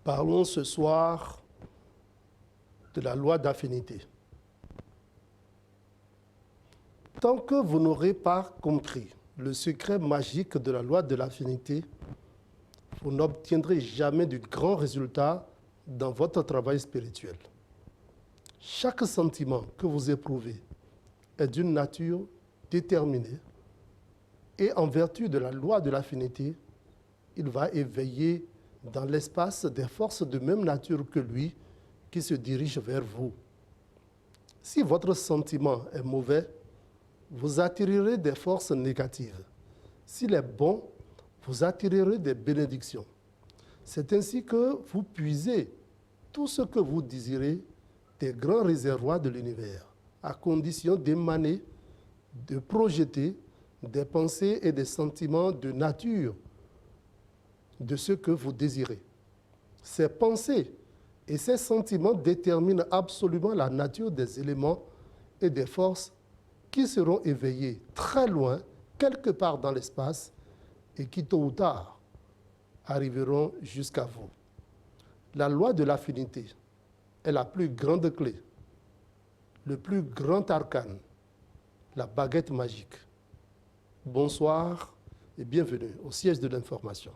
Parlons ce soir de la loi d'affinité. Tant que vous n'aurez pas compris le secret magique de la loi de l'affinité, vous n'obtiendrez jamais de grands résultats dans votre travail spirituel. Chaque sentiment que vous éprouvez est d'une nature déterminée et en vertu de la loi de l'affinité, il va éveiller dans l'espace des forces de même nature que lui qui se dirigent vers vous. Si votre sentiment est mauvais, vous attirerez des forces négatives. S'il est bon, vous attirerez des bénédictions. C'est ainsi que vous puisez tout ce que vous désirez des grands réservoirs de l'univers, à condition d'émaner, de projeter des pensées et des sentiments de nature de ce que vous désirez. Ces pensées et ces sentiments déterminent absolument la nature des éléments et des forces qui seront éveillés très loin, quelque part dans l'espace, et qui tôt ou tard arriveront jusqu'à vous. La loi de l'affinité est la plus grande clé, le plus grand arcane, la baguette magique. Bonsoir et bienvenue au siège de l'information.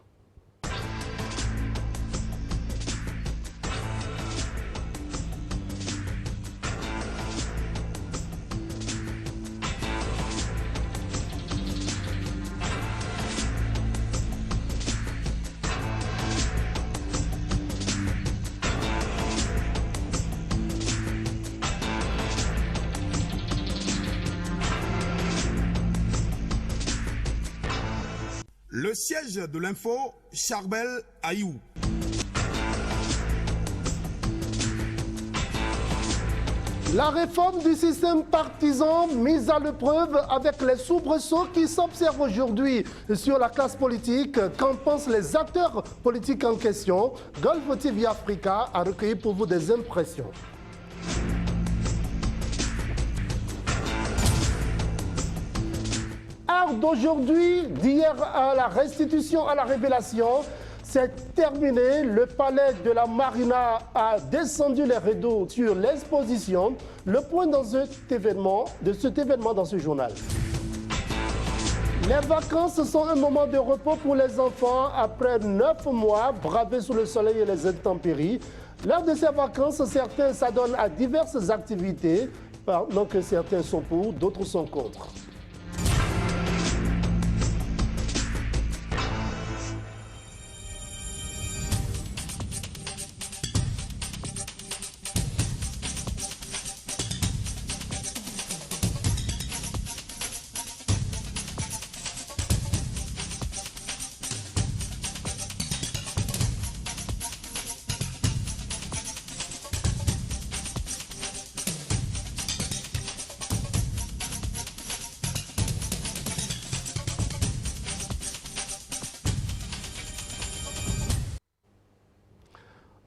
Le siège de l'info, Charbel Aïou. La réforme du système partisan mise à l'épreuve avec les soubresauts qui s'observent aujourd'hui sur la classe politique. Qu'en pensent les acteurs politiques en question? Golf TV Africa a recueilli pour vous des impressions. D'aujourd'hui, d'hier à la restitution, à la révélation, c'est terminé. Le palais de la Marina a descendu les rideaux sur l'exposition. Le point dans cet événement, dans ce journal. Les vacances sont un moment de repos pour les enfants après 9 mois bravés sous le soleil et les intempéries. Lors de ces vacances, certains s'adonnent à diverses activités, pendant que certains sont pour, d'autres sont contre.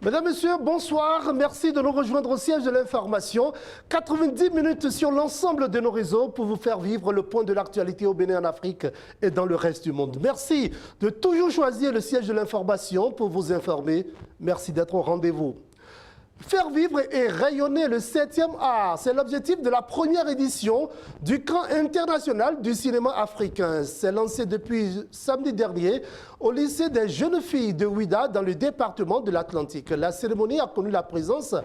Mesdames, Messieurs, bonsoir. Merci de nous rejoindre au siège de l'information. 90 minutes sur l'ensemble de nos réseaux pour vous faire vivre le point de l'actualité au Bénin, en Afrique et dans le reste du monde. Merci de toujours choisir le siège de l'information pour vous informer. Merci d'être au rendez-vous. Faire vivre et rayonner le 7e art, c'est l'objectif de la première édition du camp international du cinéma africain. C'est lancé depuis samedi dernier au lycée des jeunes filles de Ouidah dans le département de l'Atlantique. La cérémonie a connu la présence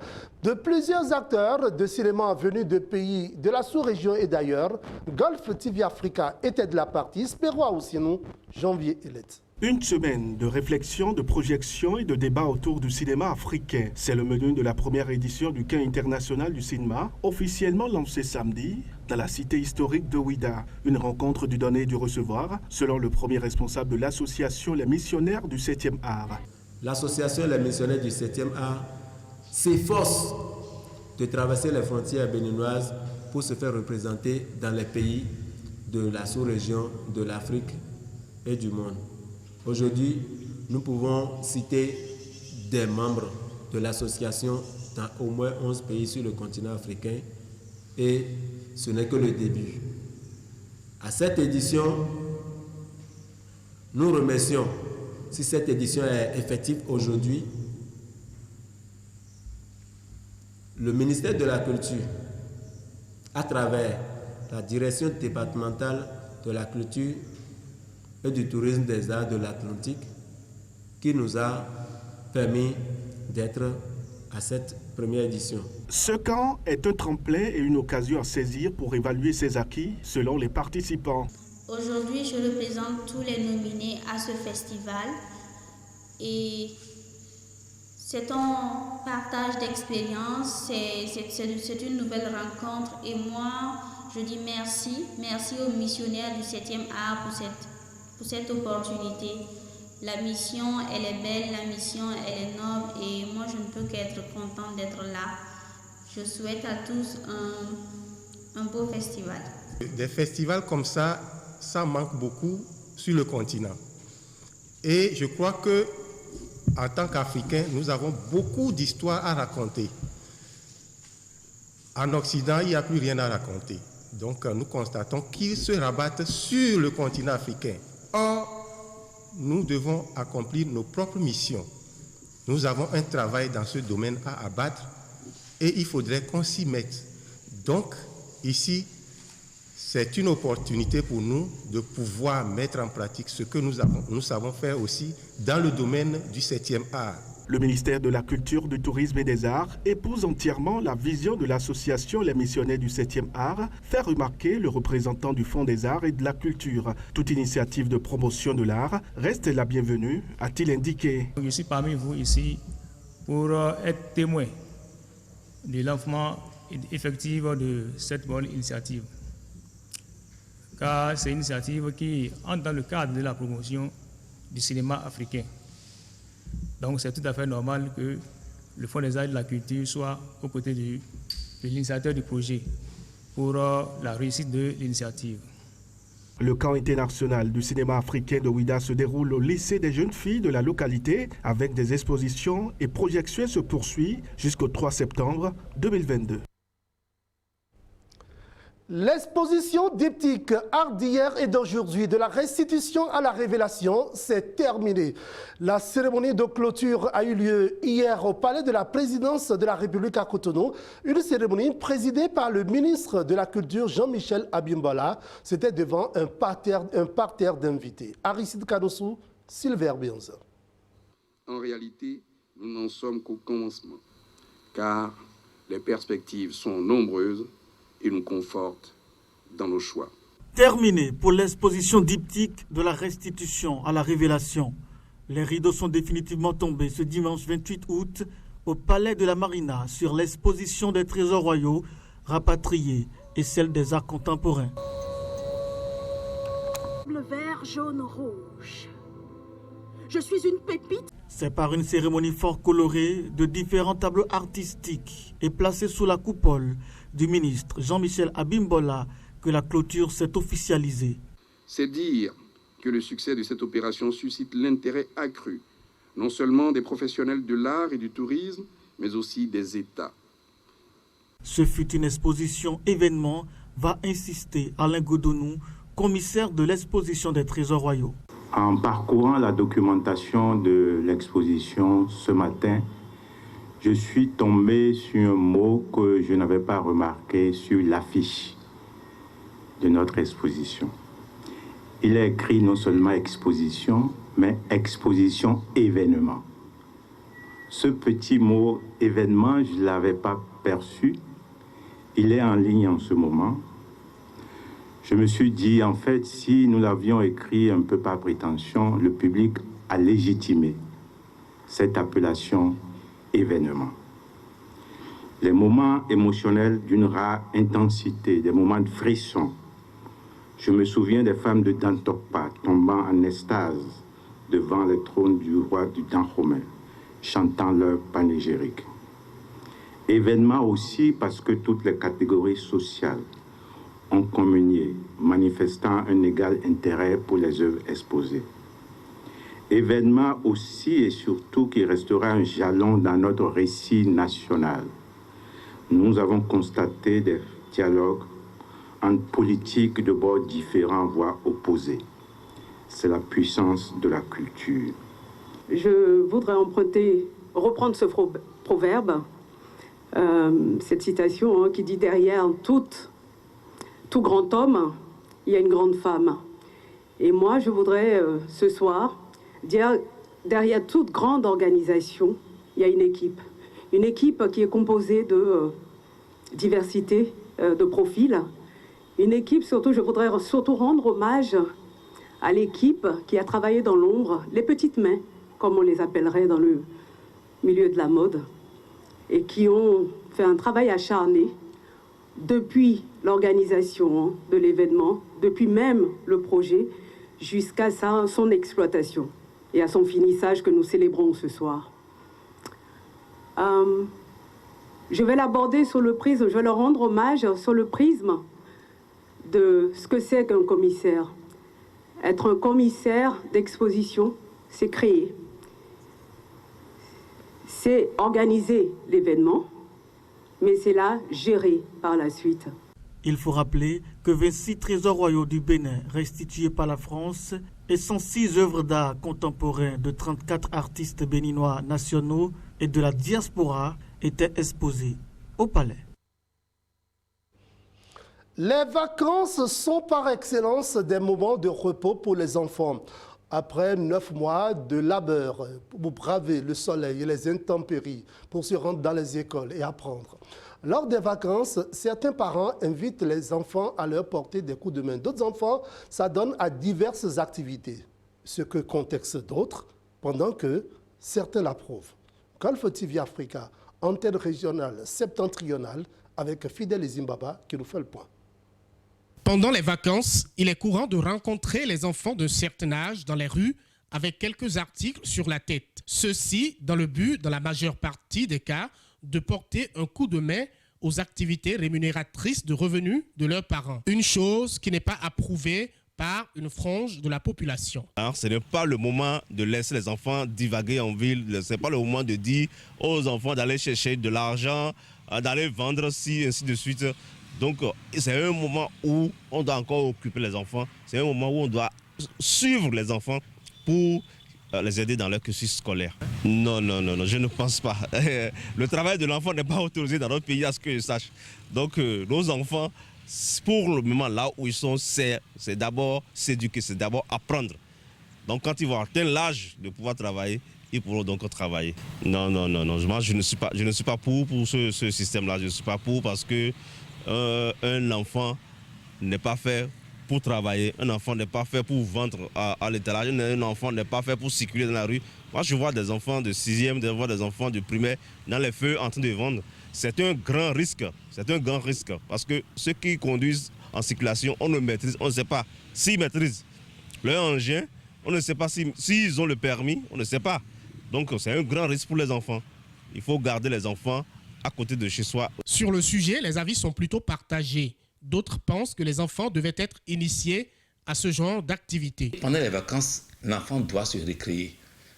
de plusieurs acteurs de cinéma venus de pays de la sous-région et d'ailleurs. Golf TV Africa était de la partie, Spérois aussi nous, Janvier Elette. Une semaine de réflexion, de projection et de débat autour du cinéma africain. C'est le menu de la première édition du Camp international du cinéma, officiellement lancé samedi dans la cité historique de Ouidah. Une rencontre du donner et du recevoir, selon le premier responsable de l'association Les Missionnaires du 7e art. L'association Les Missionnaires du 7e art s'efforce de traverser les frontières béninoises pour se faire représenter dans les pays de la sous-région, de l'Afrique et du monde. Aujourd'hui, nous pouvons citer des membres de l'association dans au moins 11 pays sur le continent africain et ce n'est que le début. À cette édition, nous remercions, si cette édition est effective aujourd'hui, Le ministère de la Culture, à travers la direction départementale de la culture et du tourisme des arts de l'Atlantique, qui nous a permis d'être à cette première édition. Ce camp est un tremplin et une occasion à saisir pour évaluer ses acquis selon les participants. Aujourd'hui, je représente tous les nominés à ce festival et c'est un partage d'expérience, c'est une nouvelle rencontre et moi, je dis merci aux missionnaires du 7e art pour cette opportunité. La mission, elle est belle, la mission, elle est noble et moi, je ne peux qu'être contente d'être là. Je souhaite à tous un beau festival. Des festivals comme ça manque beaucoup sur le continent. Et je crois que en tant qu'Africains, nous avons beaucoup d'histoires à raconter. En Occident, il n'y a plus rien à raconter. Donc, nous constatons qu'ils se rabattent sur le continent africain. Or, nous devons accomplir nos propres missions. Nous avons un travail dans ce domaine à abattre et il faudrait qu'on s'y mette. Donc, ici, c'est une opportunité pour nous de pouvoir mettre en pratique ce que nous savons faire aussi dans le domaine du 7e art. Le ministère de la Culture, du Tourisme et des Arts épouse entièrement la vision de l'association Les Missionnaires du 7e art, fait remarquer le représentant du Fonds des Arts et de la Culture. Toute initiative de promotion de l'art reste la bienvenue, a-t-il indiqué. Je suis parmi vous ici pour être témoin du lancement effectif de cette bonne initiative. Car c'est une initiative qui entre dans le cadre de la promotion du cinéma africain. Donc c'est tout à fait normal que le Fonds des Arts et de la Culture soit aux côtés de l'initiateur du projet pour la réussite de l'initiative. Le camp international du cinéma africain de Ouidah se déroule au lycée des jeunes filles de la localité avec des expositions et projections se poursuit jusqu'au 3 septembre 2022. L'exposition diptyque Art d'hier et d'aujourd'hui de la restitution à la révélation s'est terminée. La cérémonie de clôture a eu lieu hier au palais de la présidence de la République à Cotonou. Une cérémonie présidée par le ministre de la Culture Jean-Michel Abimbola. C'était devant un parterre d'invités. Aristide Kadossou, Silver Bionza. En réalité, nous n'en sommes qu'au commencement, car les perspectives sont nombreuses et nous conforte dans nos choix. Terminé pour l'exposition diptyque de la restitution à la révélation. Les rideaux sont définitivement tombés ce dimanche 28 août au Palais de la Marina sur l'exposition des trésors royaux rapatriés et celle des arts contemporains. Le vert, jaune, rouge. Je suis une pépite. C'est par une cérémonie fort colorée de différents tableaux artistiques et placés sous la coupole du ministre Jean-Michel Abimbola que la clôture s'est officialisée. C'est dire que le succès de cette opération suscite l'intérêt accru, non seulement des professionnels de l'art et du tourisme, mais aussi des États. Ce fut une exposition événement, va insister Alain Godonou, commissaire de l'exposition des trésors royaux. En parcourant la documentation de l'exposition ce matin, je suis tombé sur un mot que je n'avais pas remarqué sur l'affiche de notre exposition. Il est écrit non seulement exposition, mais exposition événement. Ce petit mot événement, je ne l'avais pas perçu. Il est en ligne en ce moment. Je me suis dit, en fait, si nous l'avions écrit un peu par prétention, le public a légitimé cette appellation événement. Les moments émotionnels d'une rare intensité, des moments de frisson. Je me souviens des femmes de Dantokpa tombant en extase devant le trône du roi du Dahomey, chantant leur panégyrique. Événement aussi parce que toutes les catégories sociales ont communié, manifestant un égal intérêt pour les œuvres exposées. Événement aussi et surtout qui restera un jalon dans notre récit national. Nous avons constaté des dialogues entre politiques de bords différents, voire opposés. C'est la puissance de la culture. Je voudrais reprendre ce proverbe. cette citation qui dit « Derrière tout grand homme, il y a une grande femme ». Et moi, je voudrais ce soir dire « Derrière toute grande organisation, il y a une équipe. Une équipe qui est composée de diversité de profils. Une équipe, surtout, je voudrais surtout rendre hommage à l'équipe qui a travaillé dans l'ombre, les petites mains, comme on les appellerait dans le milieu de la mode, et qui ont fait un travail acharné depuis l'organisation de l'événement, depuis même le projet, jusqu'à son exploitation et à son finissage que nous célébrons ce soir. Je vais l'aborder sur le prisme, je vais leur rendre hommage sur le prisme de ce que c'est qu'un commissaire. Être un commissaire d'exposition, c'est créer. C'est organiser l'événement, mais c'est là gérer par la suite. Il faut rappeler que 26 trésors royaux du Bénin restitués par la France et 106 œuvres d'art contemporains de 34 artistes béninois nationaux et de la diaspora étaient exposés au palais. Les vacances sont par excellence des moments de repos pour les enfants. Après 9 mois de labeur pour braver le soleil et les intempéries, pour se rendre dans les écoles et apprendre. Lors des vacances, certains parents invitent les enfants à leur porter des coups de main. D'autres enfants s'adonnent à diverses activités, ce que contexte d'autres, pendant que certains l'approuvent. Golf TV Africa, antenne régionale septentrionale, avec Fidèle Zimbaba qui nous fait le point. Pendant les vacances, il est courant de rencontrer les enfants d'un certain âge dans les rues avec quelques articles sur la tête. Ceci dans le but, dans la majeure partie des cas, de porter un coup de main aux activités rémunératrices de revenus de leurs parents. Une chose qui n'est pas approuvée par une frange de la population. Alors, ce n'est pas le moment de laisser les enfants divaguer en ville. Ce n'est pas le moment de dire aux enfants d'aller chercher de l'argent, d'aller vendre ci, ainsi de suite. Donc, c'est un moment où on doit encore occuper les enfants. C'est un moment où on doit suivre les enfants pour les aider dans leur cursus scolaire. Non, je ne pense pas. Le travail de l'enfant n'est pas autorisé dans notre pays, à ce que je sache. Donc, nos enfants, pour le moment là où ils sont, c'est d'abord s'éduquer, c'est d'abord apprendre. Donc, quand ils vont atteindre l'âge de pouvoir travailler, ils pourront donc travailler. Non. Moi, je ne suis pas pour ce système-là. Je ne suis pas pour parce que un enfant n'est pas fait pour travailler, un enfant n'est pas fait pour vendre à l'étalage, un enfant n'est pas fait pour circuler dans la rue. Moi, je vois des enfants de 6e, je vois des enfants de primaire dans les feux en train de vendre. C'est un grand risque, parce que ceux qui conduisent en circulation, on ne maîtrise, on ne sait pas s'ils maîtrisent leur engin, on ne sait pas s'ils ont le permis, on ne sait pas. Donc, c'est un grand risque pour les enfants. Il faut garder les enfants à côté de chez soi. Sur le sujet, les avis sont plutôt partagés. D'autres pensent que les enfants devaient être initiés à ce genre d'activité. Pendant les vacances, l'enfant doit se récréer,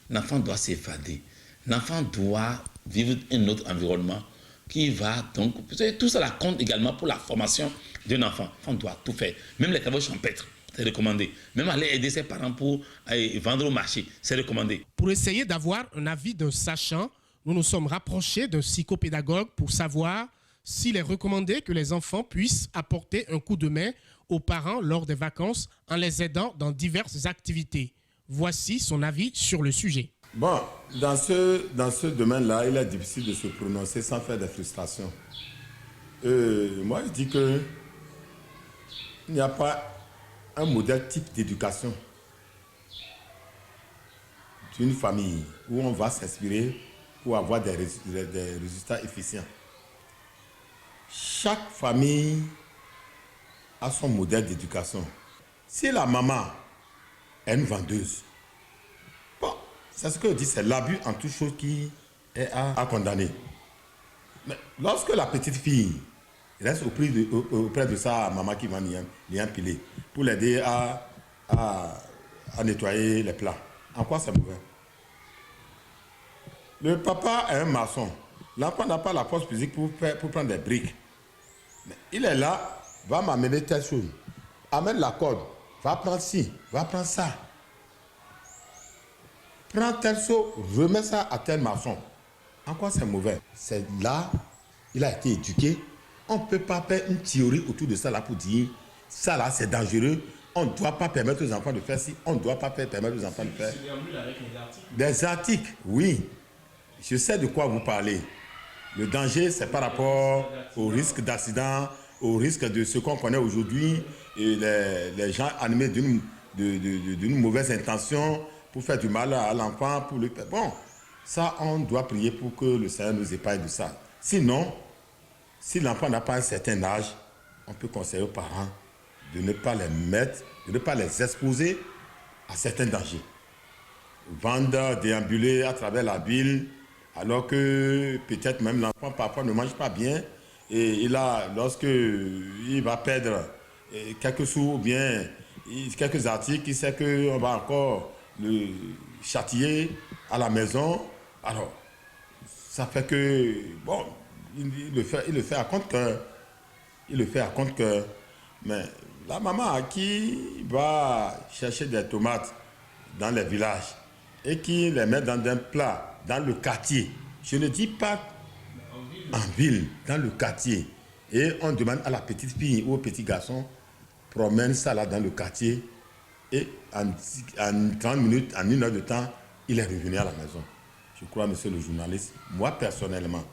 l'enfant doit s'évader, l'enfant doit vivre un autre environnement qui va donc... Tout cela compte également pour la formation d'un enfant. L'enfant doit tout faire, même les travaux champêtres, c'est recommandé. Même aller aider ses parents pour vendre au marché, c'est recommandé. Pour essayer d'avoir un avis d'un sachant, nous nous sommes rapprochés d'un psychopédagogue pour savoir s'il est recommandé que les enfants puissent apporter un coup de main aux parents lors des vacances en les aidant dans diverses activités. Voici son avis sur le sujet. Bon, dans ce domaine-là, il est difficile de se prononcer sans faire des frustrations. Moi, je dis qu'il n'y a pas un modèle type d'éducation d'une famille où on va s'inspirer pour avoir des résultats efficients. Chaque famille a son modèle d'éducation. Si la maman est une vendeuse, bon, c'est ce que je dis, c'est l'abus en toute chose qui est à condamner. Mais lorsque la petite fille reste auprès de sa maman qui va l'y empiler pour l'aider à nettoyer les plats, en quoi c'est mauvais? Le papa est un maçon. L'enfant n'a pas la force physique pour prendre des briques. Mais il est là, va m'amener telle chose. Amène la corde, va prendre ci, va prendre ça. Prends tel seau, remets ça à tel maçon. En quoi c'est mauvais? C'est là il a été éduqué. On ne peut pas faire une théorie autour de ça là pour dire ça là c'est dangereux. On ne doit pas permettre aux enfants de faire ci, on ne doit pas permettre aux enfants de faire. Des articles, oui. Je sais de quoi vous parlez. Le danger, c'est par rapport au risque d'accident, au risque de ce qu'on connaît aujourd'hui, et les gens animés d'une mauvaise intention pour faire du mal à l'enfant, pour le... Bon, ça, on doit prier pour que le Seigneur nous épargne de ça. Sinon, si l'enfant n'a pas un certain âge, on peut conseiller aux parents de ne pas les mettre, de ne pas les exposer à certains dangers. Vendre, déambuler à travers la ville, alors que peut-être même l'enfant parfois ne mange pas bien, et là, lorsqu'il va perdre quelques sous ou bien quelques articles, il sait qu'on va encore le châtier à la maison. Alors, ça fait que, bon, il le fait à compte-cœur. Il le fait à compte-cœur. Mais la maman qui va chercher des tomates dans les villages et qui les met dans un plat, dans le quartier, je ne dis pas en ville, dans le quartier, et on demande à la petite fille ou au petit garçon, promène ça là dans le quartier, et en 30 minutes, en 1 heure de temps, il est revenu à la maison. Je crois, monsieur le journaliste, moi personnellement,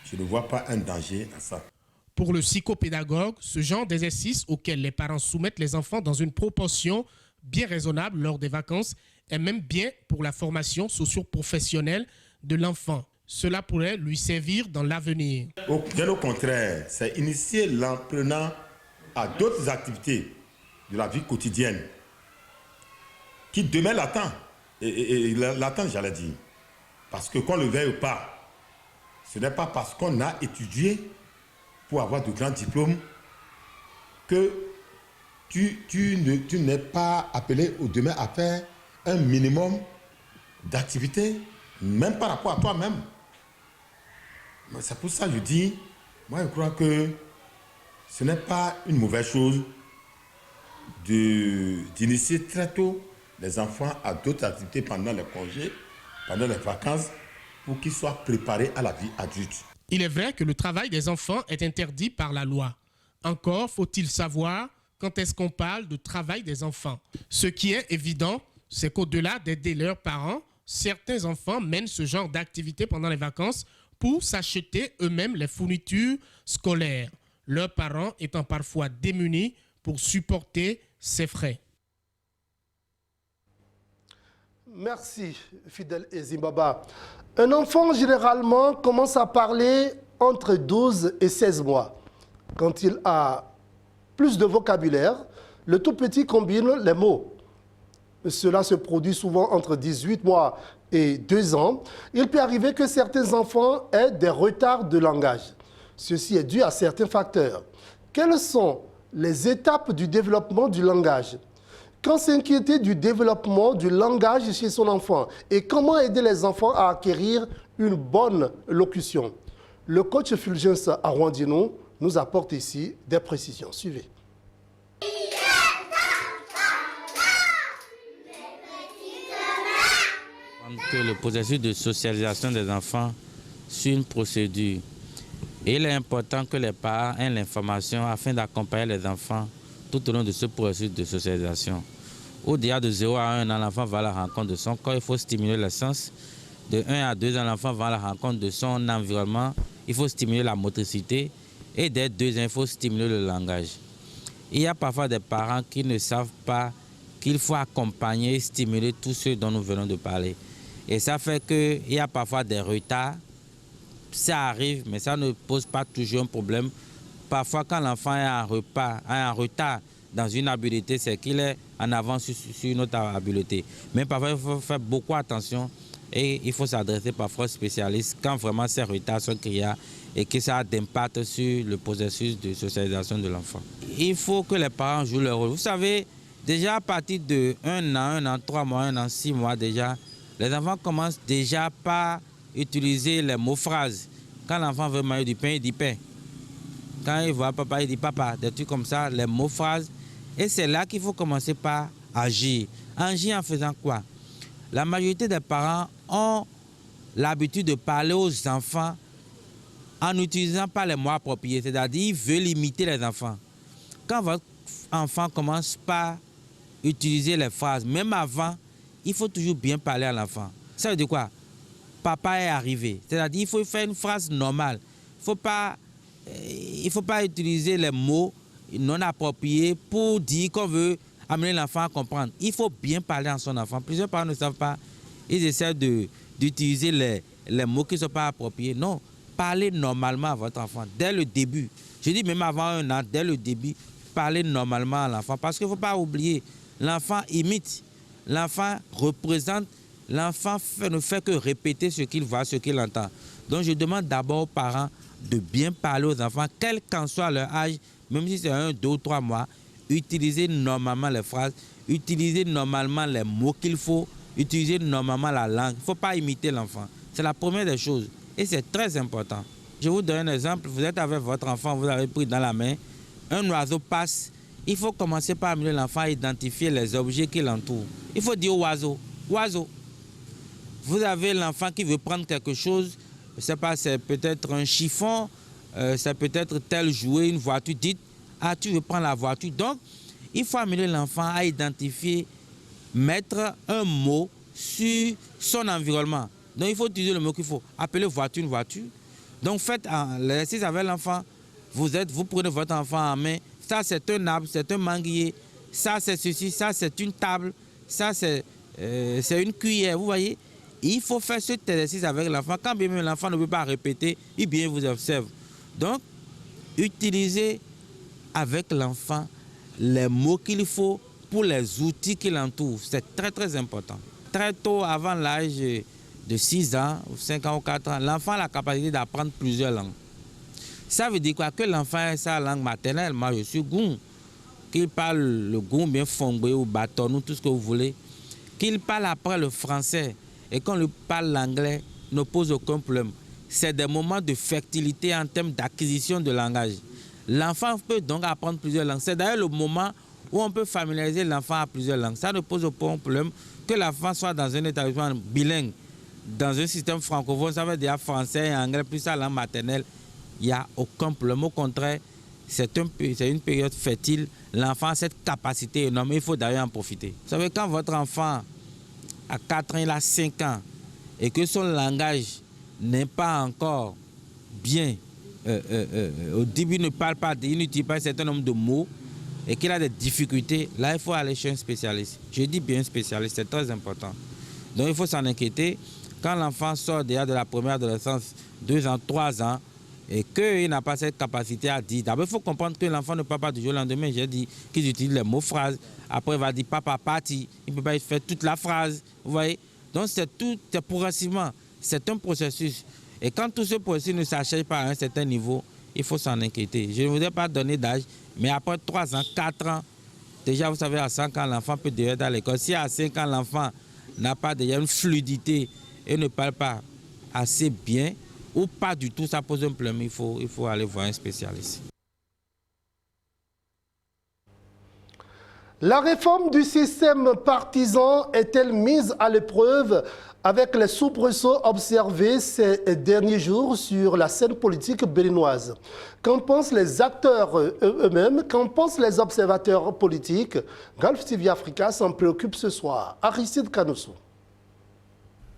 je ne vois pas un danger à ça. Pour le psychopédagogue, ce genre d'exercice auquel les parents soumettent les enfants dans une proportion bien raisonnable lors des vacances est même bien pour la formation socio-professionnelle de l'enfant. Cela pourrait lui servir dans l'avenir. Bien au contraire, c'est initier l'apprenant à d'autres activités de la vie quotidienne qui demain l'attend. Et l'attend, j'allais dire. Parce que qu'on le veuille ou pas, ce n'est pas parce qu'on a étudié pour avoir de grands diplômes que tu n'es pas appelé au demain à faire un minimum d'activité, même par rapport à toi-même. C'est pour ça que je dis, moi je crois que ce n'est pas une mauvaise chose d'initier très tôt les enfants à d'autres activités pendant les congés, pendant les vacances, pour qu'ils soient préparés à la vie adulte. Il est vrai que le travail des enfants est interdit par la loi. Encore faut-il savoir quand est-ce qu'on parle de travail des enfants. Ce qui est évident, c'est qu'au-delà d'aider leurs parents, certains enfants mènent ce genre d'activité pendant les vacances pour s'acheter eux-mêmes les fournitures scolaires, leurs parents étant parfois démunis pour supporter ces frais. Merci, Fidèle Ezimbaba. Un enfant, généralement, commence à parler entre 12 et 16 mois. Quand il a plus de vocabulaire, le tout petit combine les mots. Cela se produit souvent entre 18 mois et 2 ans. Il peut arriver que certains enfants aient des retards de langage. Ceci est dû à certains facteurs. Quelles sont les étapes du développement du langage? Quand s'inquiéter du développement du langage chez son enfant et comment aider les enfants à acquérir une bonne locution? Le coach Fulgence Arwandino nous apporte ici des précisions. Suivez. Que le processus de socialisation des enfants suit une procédure. Et il est important que les parents aient l'information afin d'accompagner les enfants tout au long de ce processus de socialisation. Au-delà de 0 à 1 an, l'enfant va à la rencontre de son corps, il faut stimuler les sens. De 1 à 2 ans, l'enfant va à la rencontre de son environnement, il faut stimuler la motricité. Et dès 2 ans, il faut stimuler le langage. Il y a parfois des parents qui ne savent pas qu'il faut accompagner et stimuler tous ceux dont nous venons de parler. Et ça fait qu'il y a parfois des retards. Ça arrive, mais ça ne pose pas toujours un problème. Parfois, quand l'enfant est en retard dans une habileté, c'est qu'il est en avance sur une autre habileté. Mais parfois, il faut faire beaucoup attention et il faut s'adresser parfois aux spécialistes quand vraiment ces retards sont criards et que ça a d'impact sur le processus de socialisation de l'enfant. Il faut que les parents jouent leur rôle. Vous savez, déjà à partir de 1 an, 3 mois, 1 an, 6 mois déjà, les enfants commencent déjà par utiliser les mots phrases. Quand l'enfant veut manger du pain, il dit pain. Quand il voit papa, il dit papa. Des trucs comme ça, les mots phrases. Et c'est là qu'il faut commencer par agir. Agir en faisant quoi? La majorité des parents ont l'habitude de parler aux enfants en n'utilisant pas les mots appropriés, c'est-à-dire il veut limiter les enfants. Quand votre enfant commence par utiliser les phrases, même avant, il faut toujours bien parler à l'enfant. Ça veut dire quoi? Papa est arrivé. C'est-à-dire il faut faire une phrase normale. Il ne faut pas utiliser les mots non appropriés pour dire qu'on veut amener l'enfant à comprendre. Il faut bien parler à son enfant. Plusieurs parents ne savent pas. Ils essaient d'utiliser les mots qui ne sont pas appropriés. Non, parlez normalement à votre enfant dès le début. Je dis même avant 1 an, dès le début, parlez normalement à l'enfant. Parce qu'il ne faut pas oublier, l'enfant imite, l'enfant représente, l'enfant ne fait que répéter ce qu'il voit, ce qu'il entend. Donc je demande d'abord aux parents de bien parler aux enfants, quel qu'en soit leur âge, même si c'est 1, 2 ou 3 mois, utiliser normalement les phrases, utiliser normalement les mots qu'il faut, utiliser normalement la langue. Il ne faut pas imiter l'enfant. C'est la première des choses et c'est très important. Je vous donne un exemple. Vous êtes avec votre enfant, vous avez pris dans la main, un oiseau passe. Il faut commencer par amener l'enfant à identifier les objets qui l'entourent. Il faut dire au oiseau, oiseau. Vous avez l'enfant qui veut prendre quelque chose, je ne sais pas, c'est peut-être un chiffon, c'est peut-être tel jouet, une voiture. Dites, ah, tu veux prendre la voiture. Donc, il faut amener l'enfant à identifier, mettre un mot sur son environnement. Donc, il faut utiliser le mot qu'il faut. Appeler voiture une voiture. Donc, faites l'exercice avec l'enfant. Vous prenez votre enfant en main. Ça, c'est un arbre, c'est un manguier. Ça, c'est ceci, ça, c'est une table. Ça, c'est une cuillère. Vous voyez? Il faut faire cet exercice avec l'enfant. Quand bien même l'enfant ne peut pas répéter, il bien vous observe. Donc, utilisez avec l'enfant les mots qu'il faut pour les outils qui l'entourent. C'est très, très important. Très tôt, avant l'âge de 6 ans, 5 ans ou 4 ans, l'enfant a la capacité d'apprendre plusieurs langues. Ça veut dire quoi? Que l'enfant ait sa langue maternelle. Moi, je suis goum. Qu'il parle le goum, bien fongbe ou bâton ou tout ce que vous voulez. Qu'il parle après le français et qu'on lui parle l'anglais, ne pose aucun problème. C'est des moments de fertilité en termes d'acquisition de langage. L'enfant peut donc apprendre plusieurs langues. C'est d'ailleurs le moment où on peut familiariser l'enfant à plusieurs langues. Ça ne pose aucun problème que l'enfant soit dans un établissement bilingue, dans un système francophone, ça veut dire français et anglais, plus sa langue maternelle. Il n'y a aucun problème. Au contraire, c'est une période fertile. L'enfant a cette capacité énorme. Il faut d'ailleurs en profiter. Vous savez, quand votre enfant a 4 ans, il a 5 ans, et que son langage n'est pas encore bien, au début, il ne parle pas, il n'utilise pas un certain nombre de mots, et qu'il a des difficultés, là, il faut aller chez un spécialiste. Je dis bien spécialiste, c'est très important. Donc, il faut s'en inquiéter. Quand l'enfant sort déjà de la première adolescence, 2 ans, 3 ans, et qu'il n'a pas cette capacité à dire. D'abord, il faut comprendre que l'enfant ne parle pas du jour au lendemain. J'ai dit qu'il utilise les mots phrases. Après, il va dire papa parti. Il ne peut pas faire toute la phrase. Vous voyez? Donc, c'est progressivement. C'est un processus. Et quand tout ce processus ne s'achève pas à un certain niveau, il faut s'en inquiéter. Je ne voudrais pas donner d'âge, mais après 3 ans, 4 ans, déjà, vous savez, à 5 ans, l'enfant peut déjà être à l'école. Si à 5 ans, l'enfant n'a pas déjà une fluidité et ne parle pas assez bien, ou pas du tout, ça pose un problème, il faut aller voir un spécialiste. La réforme du système partisan est-elle mise à l'épreuve avec les soubresauts observés ces derniers jours sur la scène politique béninoise? Qu'en pensent les acteurs eux-mêmes? Qu'en pensent les observateurs politiques? Gulf TV Africa s'en préoccupe ce soir. Aristide Canosso.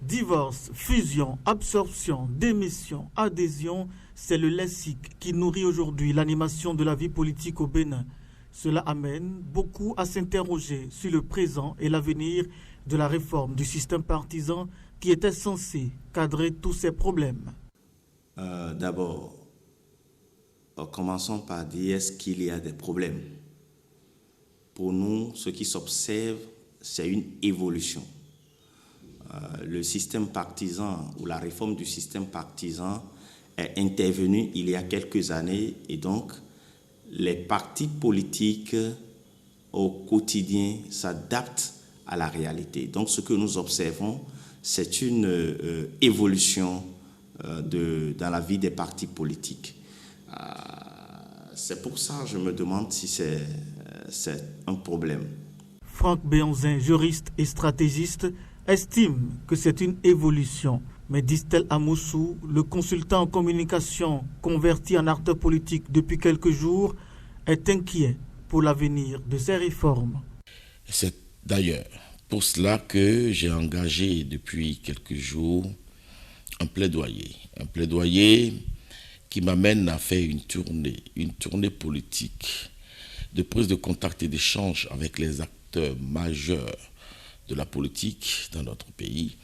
Divorce, fusion, absorption, démission, adhésion, c'est le lexique qui nourrit aujourd'hui l'animation de la vie politique au Bénin. Cela amène beaucoup à s'interroger sur le présent et l'avenir de la réforme du système partisan qui était censé cadrer tous ces problèmes. D'abord, commençons par dire est-ce qu'il y a des problèmes. Pour nous, ce qui s'observe, c'est une évolution. Le système partisan ou la réforme du système partisan est intervenue il y a quelques années et donc les partis politiques au quotidien s'adaptent à la réalité. Donc ce que nous observons, c'est une évolution dans la vie des partis politiques. C'est pour ça que je me demande si c'est un problème. Franck Béanzin, juriste et stratégiste, estime que c'est une évolution. Mais Distel Amoussou, le consultant en communication converti en acteur politique depuis quelques jours, est inquiet pour l'avenir de ces réformes. C'est d'ailleurs pour cela que j'ai engagé depuis quelques jours un plaidoyer qui m'amène à faire une tournée politique de prise de contact et d'échange avec les acteurs majeurs de la politique dans notre pays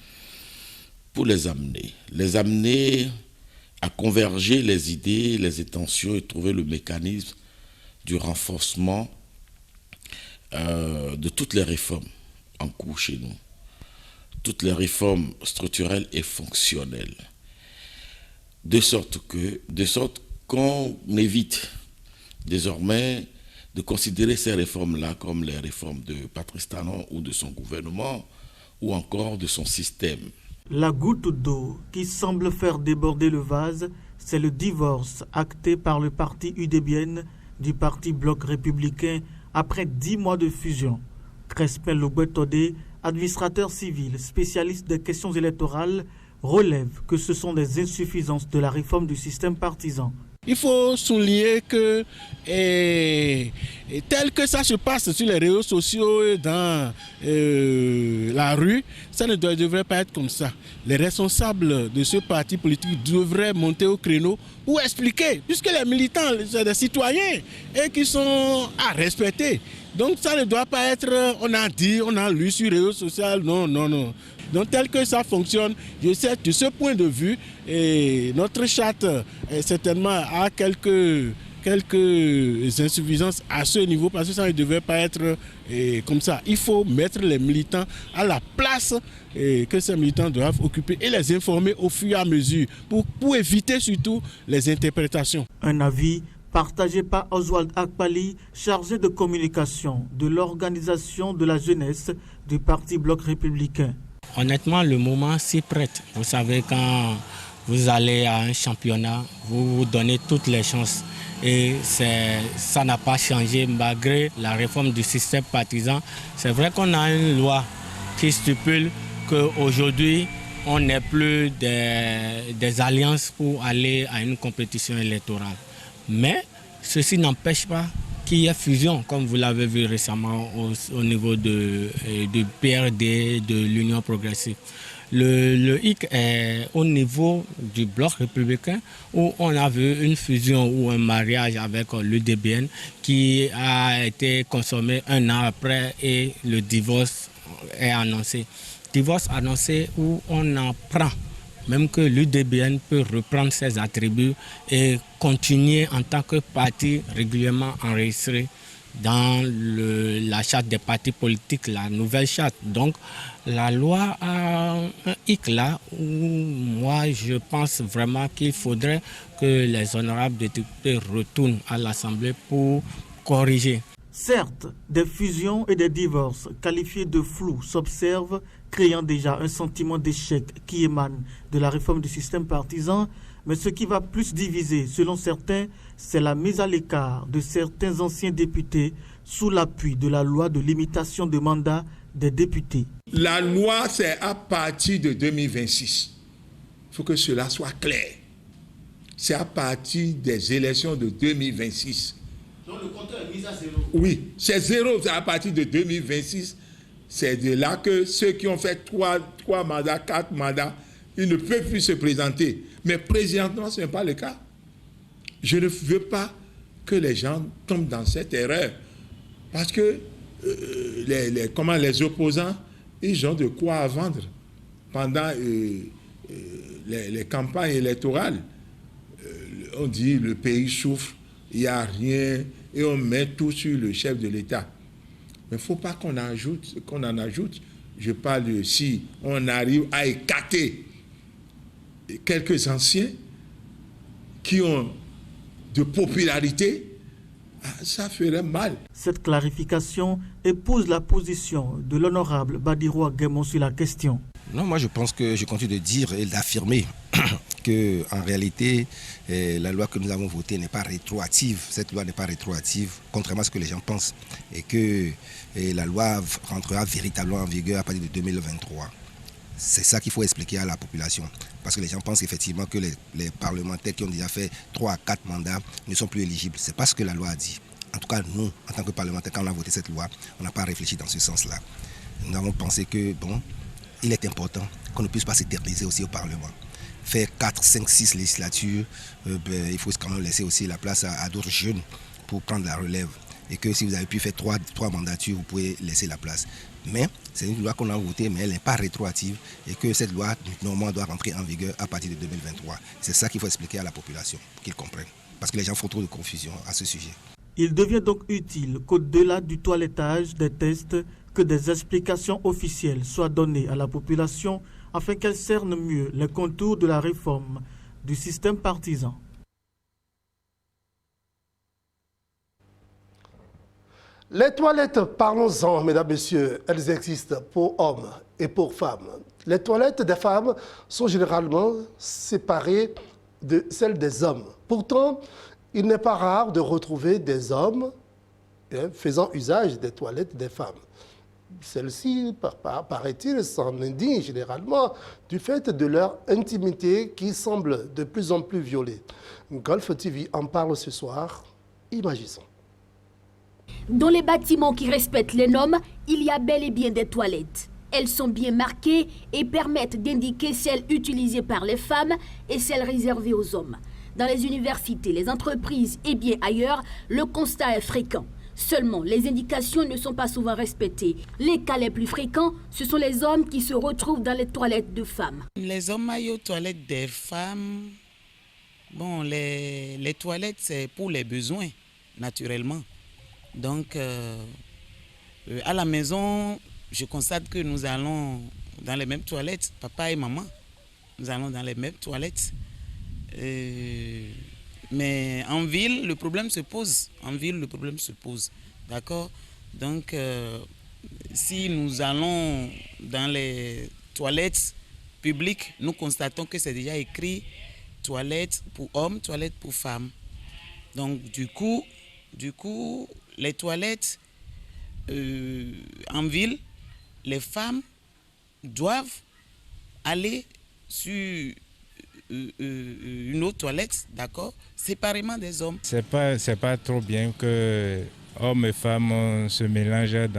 pour les amener à converger les idées, les intentions et trouver le mécanisme du renforcement de toutes les réformes en cours chez nous, toutes les réformes structurelles et fonctionnelles, de sorte qu'on évite désormais de considérer ces réformes-là comme les réformes de Patrice Talon ou de son gouvernement ou encore de son système. La goutte d'eau qui semble faire déborder le vase, c'est le divorce acté par le parti UDBN du parti Bloc républicain après 10 mois de fusion. Crespin Logwetodé, administrateur civil, spécialiste des questions électorales, relève que ce sont des insuffisances de la réforme du système partisan. Il faut souligner que tel que ça se passe sur les réseaux sociaux et dans la rue, ça ne devrait pas être comme ça. Les responsables de ce parti politique devraient monter au créneau pour expliquer, puisque les militants, c'est des citoyens et qui sont à respecter. Donc ça ne doit pas être, on a dit, on a lu sur les réseaux sociaux, non. Donc tel que ça fonctionne, je sais de ce point de vue, et notre charte certainement a quelques insuffisances à ce niveau parce que ça ne devait pas être comme ça. Il faut mettre les militants à la place que ces militants doivent occuper et les informer au fur et à mesure pour éviter surtout les interprétations. Un avis partagé par Oswald Akpali, chargé de communication de l'organisation de la jeunesse du Parti Bloc républicain. Honnêtement, le moment s'y prête. Vous savez, quand vous allez à un championnat, vous vous donnez toutes les chances. Et ça n'a pas changé malgré la réforme du système partisan. C'est vrai qu'on a une loi qui stipule qu'aujourd'hui, on n'est plus des alliances pour aller à une compétition électorale. Mais ceci n'empêche pas qu'il y ait fusion, comme vous l'avez vu récemment au niveau du PRD, de l'Union progressive. Le hic est au niveau du Bloc républicain où on a vu une fusion ou un mariage avec l'UDBN qui a été consommé 1 an après et le divorce est annoncé. Divorce annoncé où on apprend même que l'UDBN peut reprendre ses attributs et continuer en tant que parti régulièrement enregistré dans la charte des partis politiques, la nouvelle charte. Donc la loi a un hic là où moi je pense vraiment qu'il faudrait que les honorables députés retournent à l'Assemblée pour corriger. Certes, des fusions et des divorces qualifiés de flous s'observent, créant déjà un sentiment d'échec qui émane de la réforme du système partisan, mais ce qui va plus diviser, selon certains, c'est la mise à l'écart de certains anciens députés sous l'appui de la loi de limitation de mandat des députés. La loi, c'est à partir de 2026. Il faut que cela soit clair. C'est à partir des élections de 2026. Donc le compteur est mis à zéro. Oui, c'est zéro. C'est à partir de 2026. C'est de là que ceux qui ont fait 3 mandats, 4 mandats, ils ne peuvent plus se présenter. Mais présentement, ce n'est pas le cas. Je ne veux pas que les gens tombent dans cette erreur. Parce que les opposants, ils ont de quoi à vendre pendant les campagnes électorales. On dit le pays souffre, il n'y a rien, et on met tout sur le chef de l'État. Mais il ne faut pas qu'on en ajoute. Je parle si on arrive à écarter quelques anciens qui ont de popularité, ça ferait mal. Cette clarification épouse la position de l'honorable Badiroa Guémon sur la question. Non, moi je pense que je continue de dire et d'affirmer qu'en réalité, la loi que nous avons votée n'est pas rétroactive. Cette loi n'est pas rétroactive, contrairement à ce que les gens pensent. Et que la loi rentrera véritablement en vigueur à partir de 2023. C'est ça qu'il faut expliquer à la population. Parce que les gens pensent effectivement que les parlementaires qui ont déjà fait 3 à 4 mandats ne sont plus éligibles. Ce n'est pas ce que la loi a dit. En tout cas, nous, en tant que parlementaires, quand on a voté cette loi, on n'a pas réfléchi dans ce sens-là. Nous avons pensé que, bon, il est important qu'on ne puisse pas s'éterniser aussi au Parlement. Faire 4, 5, 6 législatures, il faut quand même laisser aussi la place à d'autres jeunes pour prendre la relève. Et que si vous avez pu faire 3 mandatures, vous pouvez laisser la place. Mais c'est une loi qu'on a votée, mais elle n'est pas rétroactive et que cette loi, normalement, doit rentrer en vigueur à partir de 2023. C'est ça qu'il faut expliquer à la population, pour qu'ils comprennent. Parce que les gens font trop de confusion à ce sujet. Il devient donc utile qu'au-delà du toilettage des tests, que des explications officielles soient données à la population afin qu'elle cerne mieux les contours de la réforme du système partisan. Les toilettes, parlons-en, mesdames, messieurs, elles existent pour hommes et pour femmes. Les toilettes des femmes sont généralement séparées de celles des hommes. Pourtant, il n'est pas rare de retrouver des hommes faisant usage des toilettes des femmes. Celles-ci, paraît-il, s'en indignent généralement du fait de leur intimité qui semble de plus en plus violée. Golf TV en parle ce soir. Imaginons. Dans les bâtiments qui respectent les normes, il y a bel et bien des toilettes. Elles sont bien marquées et permettent d'indiquer celles utilisées par les femmes et celles réservées aux hommes. Dans les universités, les entreprises et bien ailleurs, le constat est fréquent. Seulement, les indications ne sont pas souvent respectées. Les cas les plus fréquents, ce sont les hommes qui se retrouvent dans les toilettes de femmes. Les hommes aillent aux toilettes des femmes. Bon, les toilettes, c'est pour les besoins, naturellement. Donc, à la maison, je constate que nous allons dans les mêmes toilettes, papa et maman. Nous allons dans les mêmes toilettes. Mais en ville, le problème se pose. D'accord? Donc, si nous allons dans les toilettes publiques, nous constatons que c'est déjà écrit toilettes pour hommes, toilettes pour femmes. Donc, du coup, les toilettes en ville, les femmes doivent aller sur une autre toilette, d'accord, séparément des hommes. C'est pas trop bien que hommes et femmes se mélangent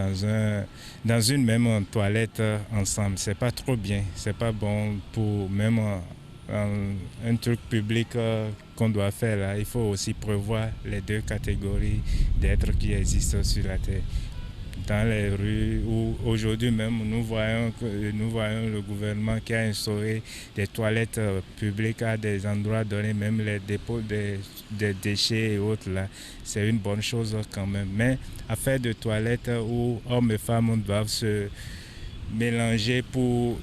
dans une même toilette ensemble. C'est pas trop bien. C'est pas bon pour même un truc public qu'on doit faire là. Il faut aussi prévoir les 2 catégories d'êtres qui existent sur la terre. Dans les rues où aujourd'hui même nous voyons le gouvernement qui a instauré des toilettes publiques à des endroits donnés, même les dépôts des déchets et autres là, c'est une bonne chose quand même. Mais à faire de toilettes où hommes et femmes doivent se mélanger pour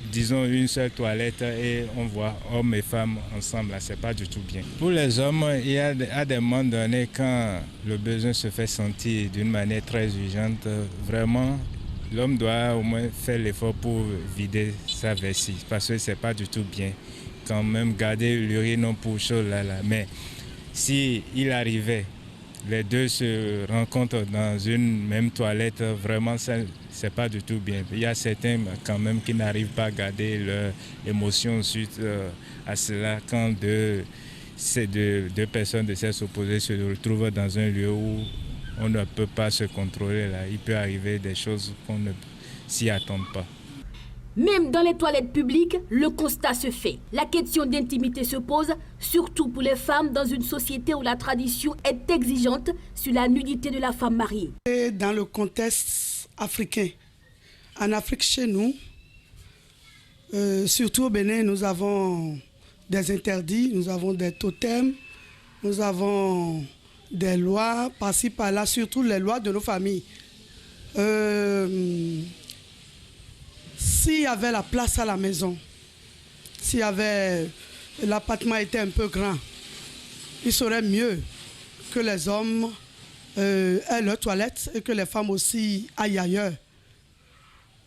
disons une seule toilette et on voit hommes et femmes ensemble, là, c'est pas du tout bien. Pour les hommes, il y a à des moments donnés quand le besoin se fait sentir d'une manière très urgente, vraiment l'homme doit au moins faire l'effort pour vider sa vessie parce que c'est pas du tout bien quand même garder l'urine pour chaud là. Mais si il arrivait les deux se rencontrent dans une même toilette, vraiment c'est pas du tout bien. Il y a certains quand même qui n'arrivent pas à garder leur émotion suite à cela quand ces deux personnes de sexe opposé se retrouvent dans un lieu où on ne peut pas se contrôler. Là. Il peut arriver des choses qu'on ne s'y attend pas. Même dans les toilettes publiques, le constat se fait. La question d'intimité se pose, surtout pour les femmes dans une société où la tradition est exigeante sur la nudité de la femme mariée. Et dans le contexte africain, en Afrique chez nous, surtout au Bénin, nous avons des interdits, nous avons des totems, nous avons des lois par-ci par-là, surtout les lois de nos familles. S'il y avait la place à la maison, si l'appartement était un peu grand, il serait mieux que les hommes aient leur toilette et que les femmes aussi aillent ailleurs.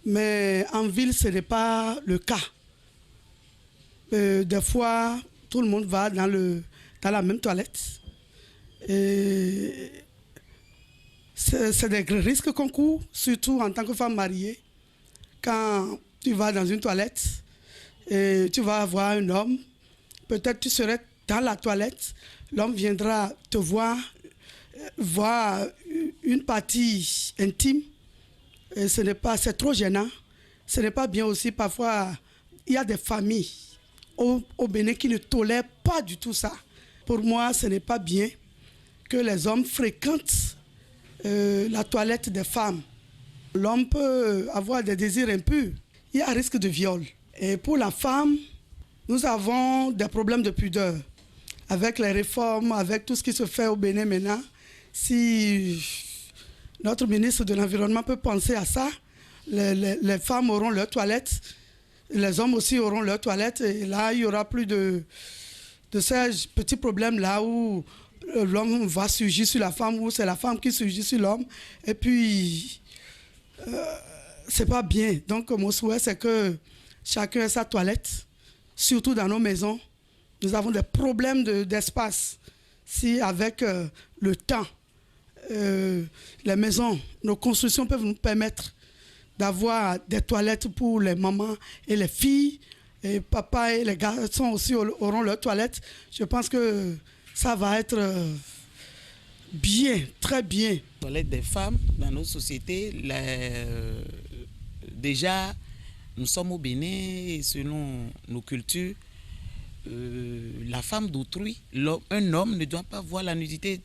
Mais en ville, ce n'est pas le cas. Des fois, tout le monde va dans la même toilette. Et c'est des risques qu'on court, surtout en tant que femme mariée. Quand tu vas dans une toilette et tu vas voir un homme. Peut-être tu serais dans la toilette, l'homme viendra te voir une partie intime. Et c'est trop gênant. Ce n'est pas bien aussi. Parfois, il y a des familles au Bénin qui ne tolèrent pas du tout ça. Pour moi, ce n'est pas bien que les hommes fréquentent la toilette des femmes. L'homme peut avoir des désirs impurs. Il y a un risque de viol. Et pour la femme, nous avons des problèmes de pudeur. Avec les réformes, avec tout ce qui se fait au Bénin maintenant, si notre ministre de l'Environnement peut penser à ça, les femmes auront leur toilette, les hommes aussi auront leur toilette, et là, il n'y aura plus de ces petits problèmes-là où l'homme va surgir sur la femme, ou c'est la femme qui surgit sur l'homme, et puis, c'est pas bien. Donc, mon souhait, c'est que chacun ait sa toilette, surtout dans nos maisons. Nous avons des problèmes d'espace. Si avec le temps, les maisons, nos constructions peuvent nous permettre d'avoir des toilettes pour les mamans et les filles, et papa et les garçons aussi auront leurs toilettes, je pense que ça va être bien, très bien. Les toilettes des femmes dans nos sociétés, déjà, nous sommes au Bénin et selon nos cultures, la femme d'autrui, un homme ne doit pas voir la nudité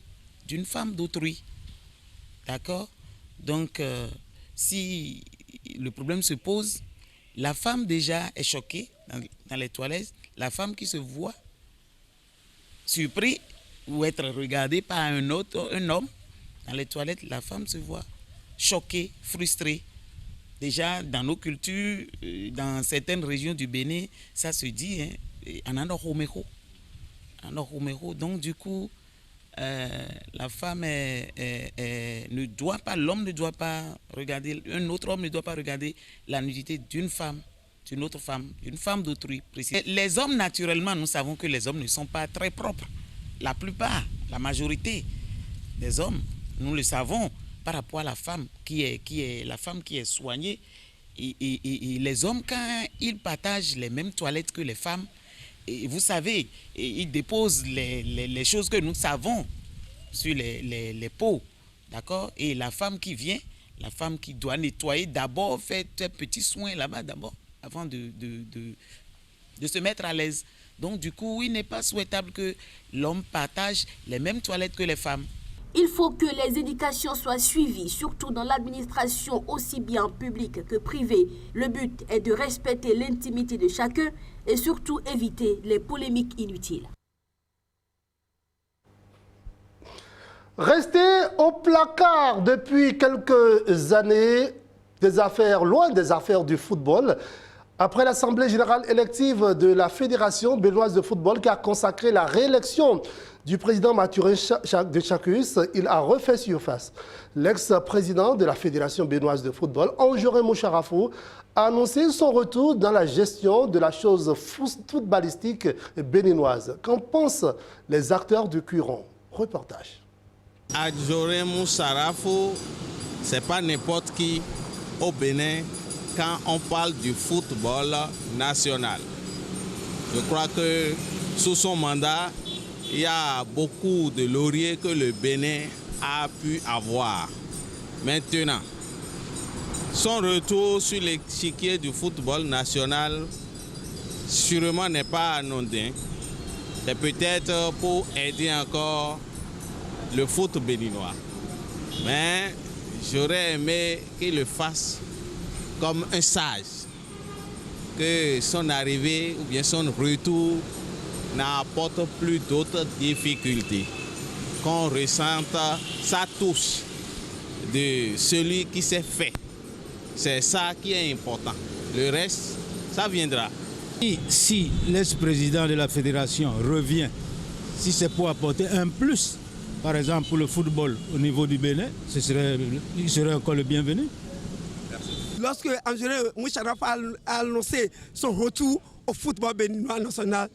d'une femme d'autrui. D'accord? Donc, si le problème se pose, la femme déjà est choquée dans les toilettes, la femme qui se voit surpris ou être regardée par un homme dans les toilettes, la femme se voit choquée, frustrée. Déjà, dans nos cultures, dans certaines régions du Bénin, ça se dit, hein, donc du coup, la femme ne doit pas, l'homme ne doit pas regarder, un autre homme ne doit pas regarder la nudité d'une femme, d'une autre femme, d'une femme d'autrui. Les hommes, naturellement, nous savons que les hommes ne sont pas très propres. La plupart, la majorité des hommes, nous le savons par rapport à la femme qui est soignée. Et les hommes, quand ils partagent les mêmes toilettes que les femmes, et vous savez, ils déposent les choses que nous savons sur les pots, d'accord? Et la femme qui vient, la femme qui doit nettoyer d'abord, faire des petits soins là-bas d'abord, avant de se mettre à l'aise. Donc du coup, il n'est pas souhaitable que l'homme partage les mêmes toilettes que les femmes. Il faut que les éducations soient suivies, surtout dans l'administration aussi bien publique que privée. Le but est de respecter l'intimité de chacun et surtout éviter les polémiques inutiles. Resté au placard depuis quelques années, loin des affaires du football, après l'Assemblée générale élective de la Fédération béninoise de football qui a consacré la réélection du président Mathurin de Chacus, il a refait surface. L'ex-président de la Fédération béninoise de football, Anjorin Moucharafou, a annoncé son retour dans la gestion de la chose footballistique béninoise. Qu'en pensent les acteurs du Curon? Reportage. Anjorin Moucharafou, c'est pas n'importe qui au Bénin quand on parle du football national. Je crois que sous son mandat, il y a beaucoup de lauriers que le Bénin a pu avoir. Maintenant, son retour sur l'échiquier du football national sûrement n'est pas anodin. C'est peut-être pour aider encore le foot béninois. Mais j'aurais aimé qu'il le fasse comme un sage, que son arrivée ou bien son retour n'apporte plus d'autres difficultés, qu'on ressente sa touche de celui qui s'est fait. C'est ça qui est important. Le reste, ça viendra. Si l'ex-président de la fédération revient, si c'est pour apporter un plus, par exemple pour le football au niveau du Bénin, il serait encore le bienvenu. Lorsque Anjorin Moucharafou a annoncé son retour au football béninois national,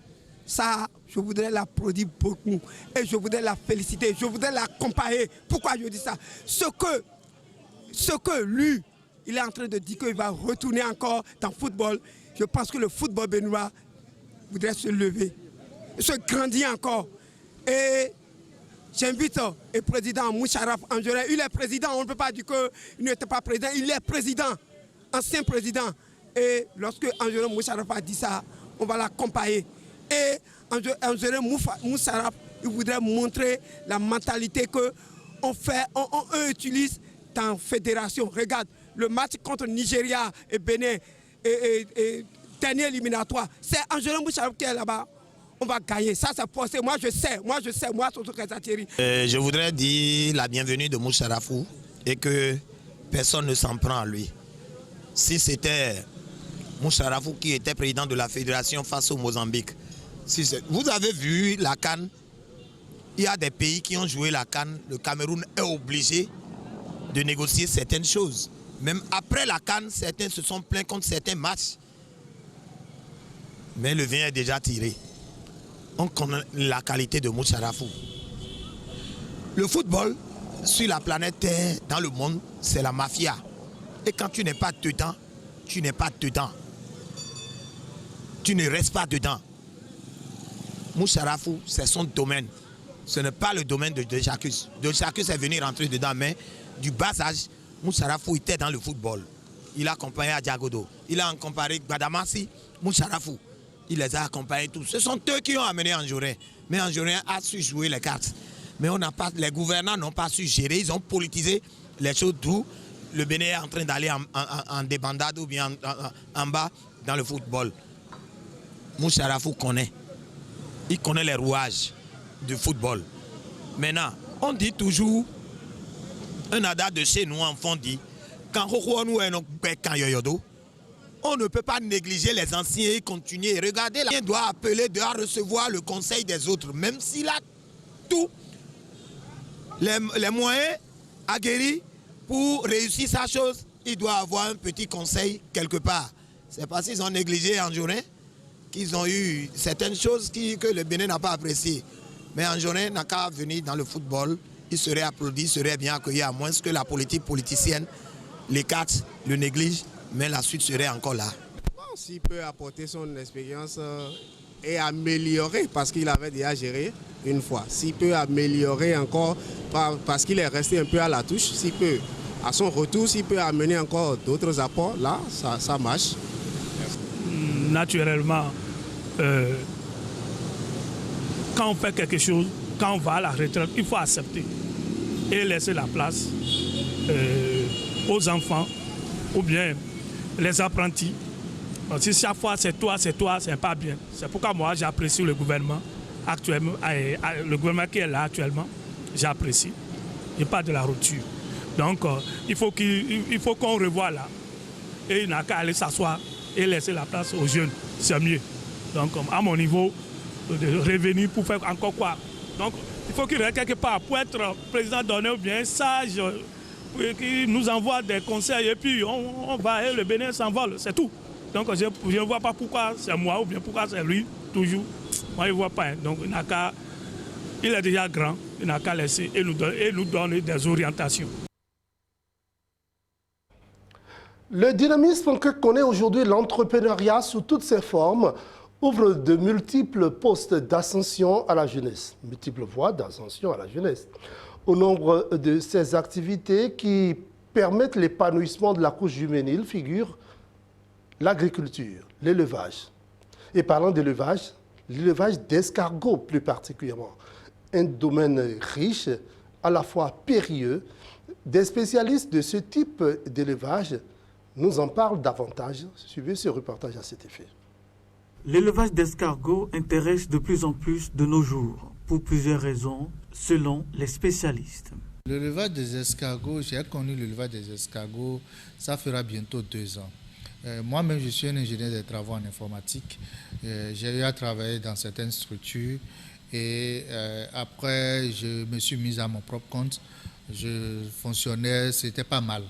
ça, je voudrais l'applaudir beaucoup et je voudrais la féliciter, je voudrais l'accompagner. Pourquoi je dis ça? Ce que lui, il est en train de dire qu'il va retourner encore dans le football. Je pense que le football béninois voudrait se lever, se grandir encore. Et j'invite le président Moucharaf Anjorin. Il est président, on ne peut pas dire qu'il n'était pas président. Il est président, ancien président. Et lorsque Anjorin Moucharaf a dit ça, on va l'accompagner. Et Anjorin Moucharaf, il voudrait montrer la mentalité qu'on utilise dans la fédération. Regarde, le match contre Nigeria et Bénin, et dernier éliminatoire, c'est Anjorin Moucharaf qui est là-bas. On va gagner, ça c'est possible. Moi je sais, surtout Thierry. Je voudrais dire la bienvenue de Moucharafou et que personne ne s'en prend à lui. Si c'était Moucharafou qui était président de la fédération face au Mozambique, vous avez vu la CAN, il y a des pays qui ont joué la CAN, le Cameroun est obligé de négocier certaines choses. Même après la CAN, certains se sont plaints contre certains matchs. Mais le vin est déjà tiré. On connaît la qualité de Moucharafou. Le football, sur la planète Terre, dans le monde, c'est la mafia. Et quand tu n'es pas dedans, tu n'es pas dedans. Tu ne restes pas dedans. Moucharafou, c'est son domaine. Ce n'est pas le domaine de Jacques. De Jacques est venu rentrer dedans, mais du bas âge, Moucharafou était dans le football. Il a accompagné à Diagodo. Il a accompagné Gbadamassi, Moucharafou. Il les a accompagnés tous. Ce sont eux qui ont amené Anjorin. Mais Anjorin a su jouer les cartes. Mais les gouvernants n'ont pas su gérer. Ils ont politisé les choses, d'où le Bénin est en train d'aller en débandade ou bien en bas dans le football. Moucharafou connaît. Il connaît les rouages du football. Maintenant, on dit toujours, un ada de chez nous, enfant dit, quand on ne peut pas négliger les anciens et continuer. Regardez, l'un doit appeler, doit recevoir le conseil des autres, même s'il a tout les moyens aguerris pour réussir sa chose, il doit avoir un petit conseil quelque part. C'est parce qu'ils ont négligé Anjorin qu'ils ont eu certaines choses que le Bénin n'a pas appréciées. Mais Anjorin n'a qu'à venir dans le football, il serait applaudi, il serait bien accueilli, à moins que la politique politicienne l'écarte, le néglige. Mais la suite serait encore là. S'il peut apporter son expérience et améliorer, parce qu'il avait déjà géré une fois, s'il peut améliorer encore, parce qu'il est resté un peu à la touche, s'il peut, à son retour, s'il peut amener encore d'autres apports, là, ça marche. Naturellement, quand on fait quelque chose, quand on va à la retraite, il faut accepter et laisser la place aux enfants ou bien les apprentis. Si chaque fois c'est toi, c'est pas bien. C'est pourquoi moi j'apprécie le gouvernement actuellement, le gouvernement qui est là actuellement, j'apprécie. Il n'y a pas de la rupture. Donc il faut qu'on revoie là. Et il n'a qu'à aller s'asseoir et laisser la place aux jeunes. C'est mieux. Donc à mon niveau, de revenir pour faire encore quoi. Donc il faut qu'il reste quelque part pour être président donné ou bien sage. Qui nous envoie des conseils et puis on va et le Bénin s'envole, c'est tout. Donc je ne vois pas pourquoi c'est moi ou bien pourquoi c'est lui, toujours. Moi je ne vois pas. Donc il est déjà grand, il n'a qu'à laisser et nous donner des orientations. Le dynamisme que connaît aujourd'hui l'entrepreneuriat sous toutes ses formes ouvre de multiples postes d'ascension à la jeunesse, multiples voies d'ascension à la jeunesse. Au nombre de ces activités qui permettent l'épanouissement de la couche juvénile figure l'agriculture, l'élevage. Et parlant d'élevage, l'élevage d'escargots plus particulièrement. Un domaine riche, à la fois périlleux. Des spécialistes de ce type d'élevage nous en parlent davantage. Suivez ce reportage à cet effet. L'élevage d'escargots intéresse de plus en plus de nos jours, pour plusieurs raisons, selon les spécialistes. L'élevage des escargots, j'ai connu l'élevage des escargots, ça fera bientôt 2 ans. Moi-même, je suis un ingénieur des travaux en informatique. J'ai eu à travailler dans certaines structures et après, je me suis mis à mon propre compte. Je fonctionnais, c'était pas mal.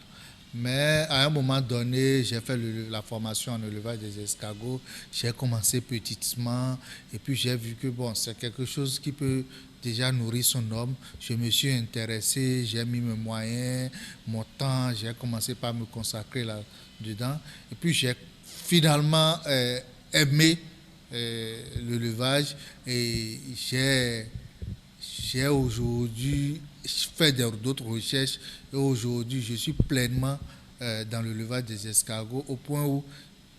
Mais à un moment donné, j'ai fait la formation en élevage des escargots. J'ai commencé petitement et puis j'ai vu que bon, c'est quelque chose qui peut déjà nourri son homme. Je me suis intéressé, j'ai mis mes moyens, mon temps, j'ai commencé par me consacrer là-dedans. Et puis j'ai finalement aimé l'élevage et j'ai aujourd'hui fait d'autres recherches et aujourd'hui je suis pleinement dans l'élevage des escargots au point où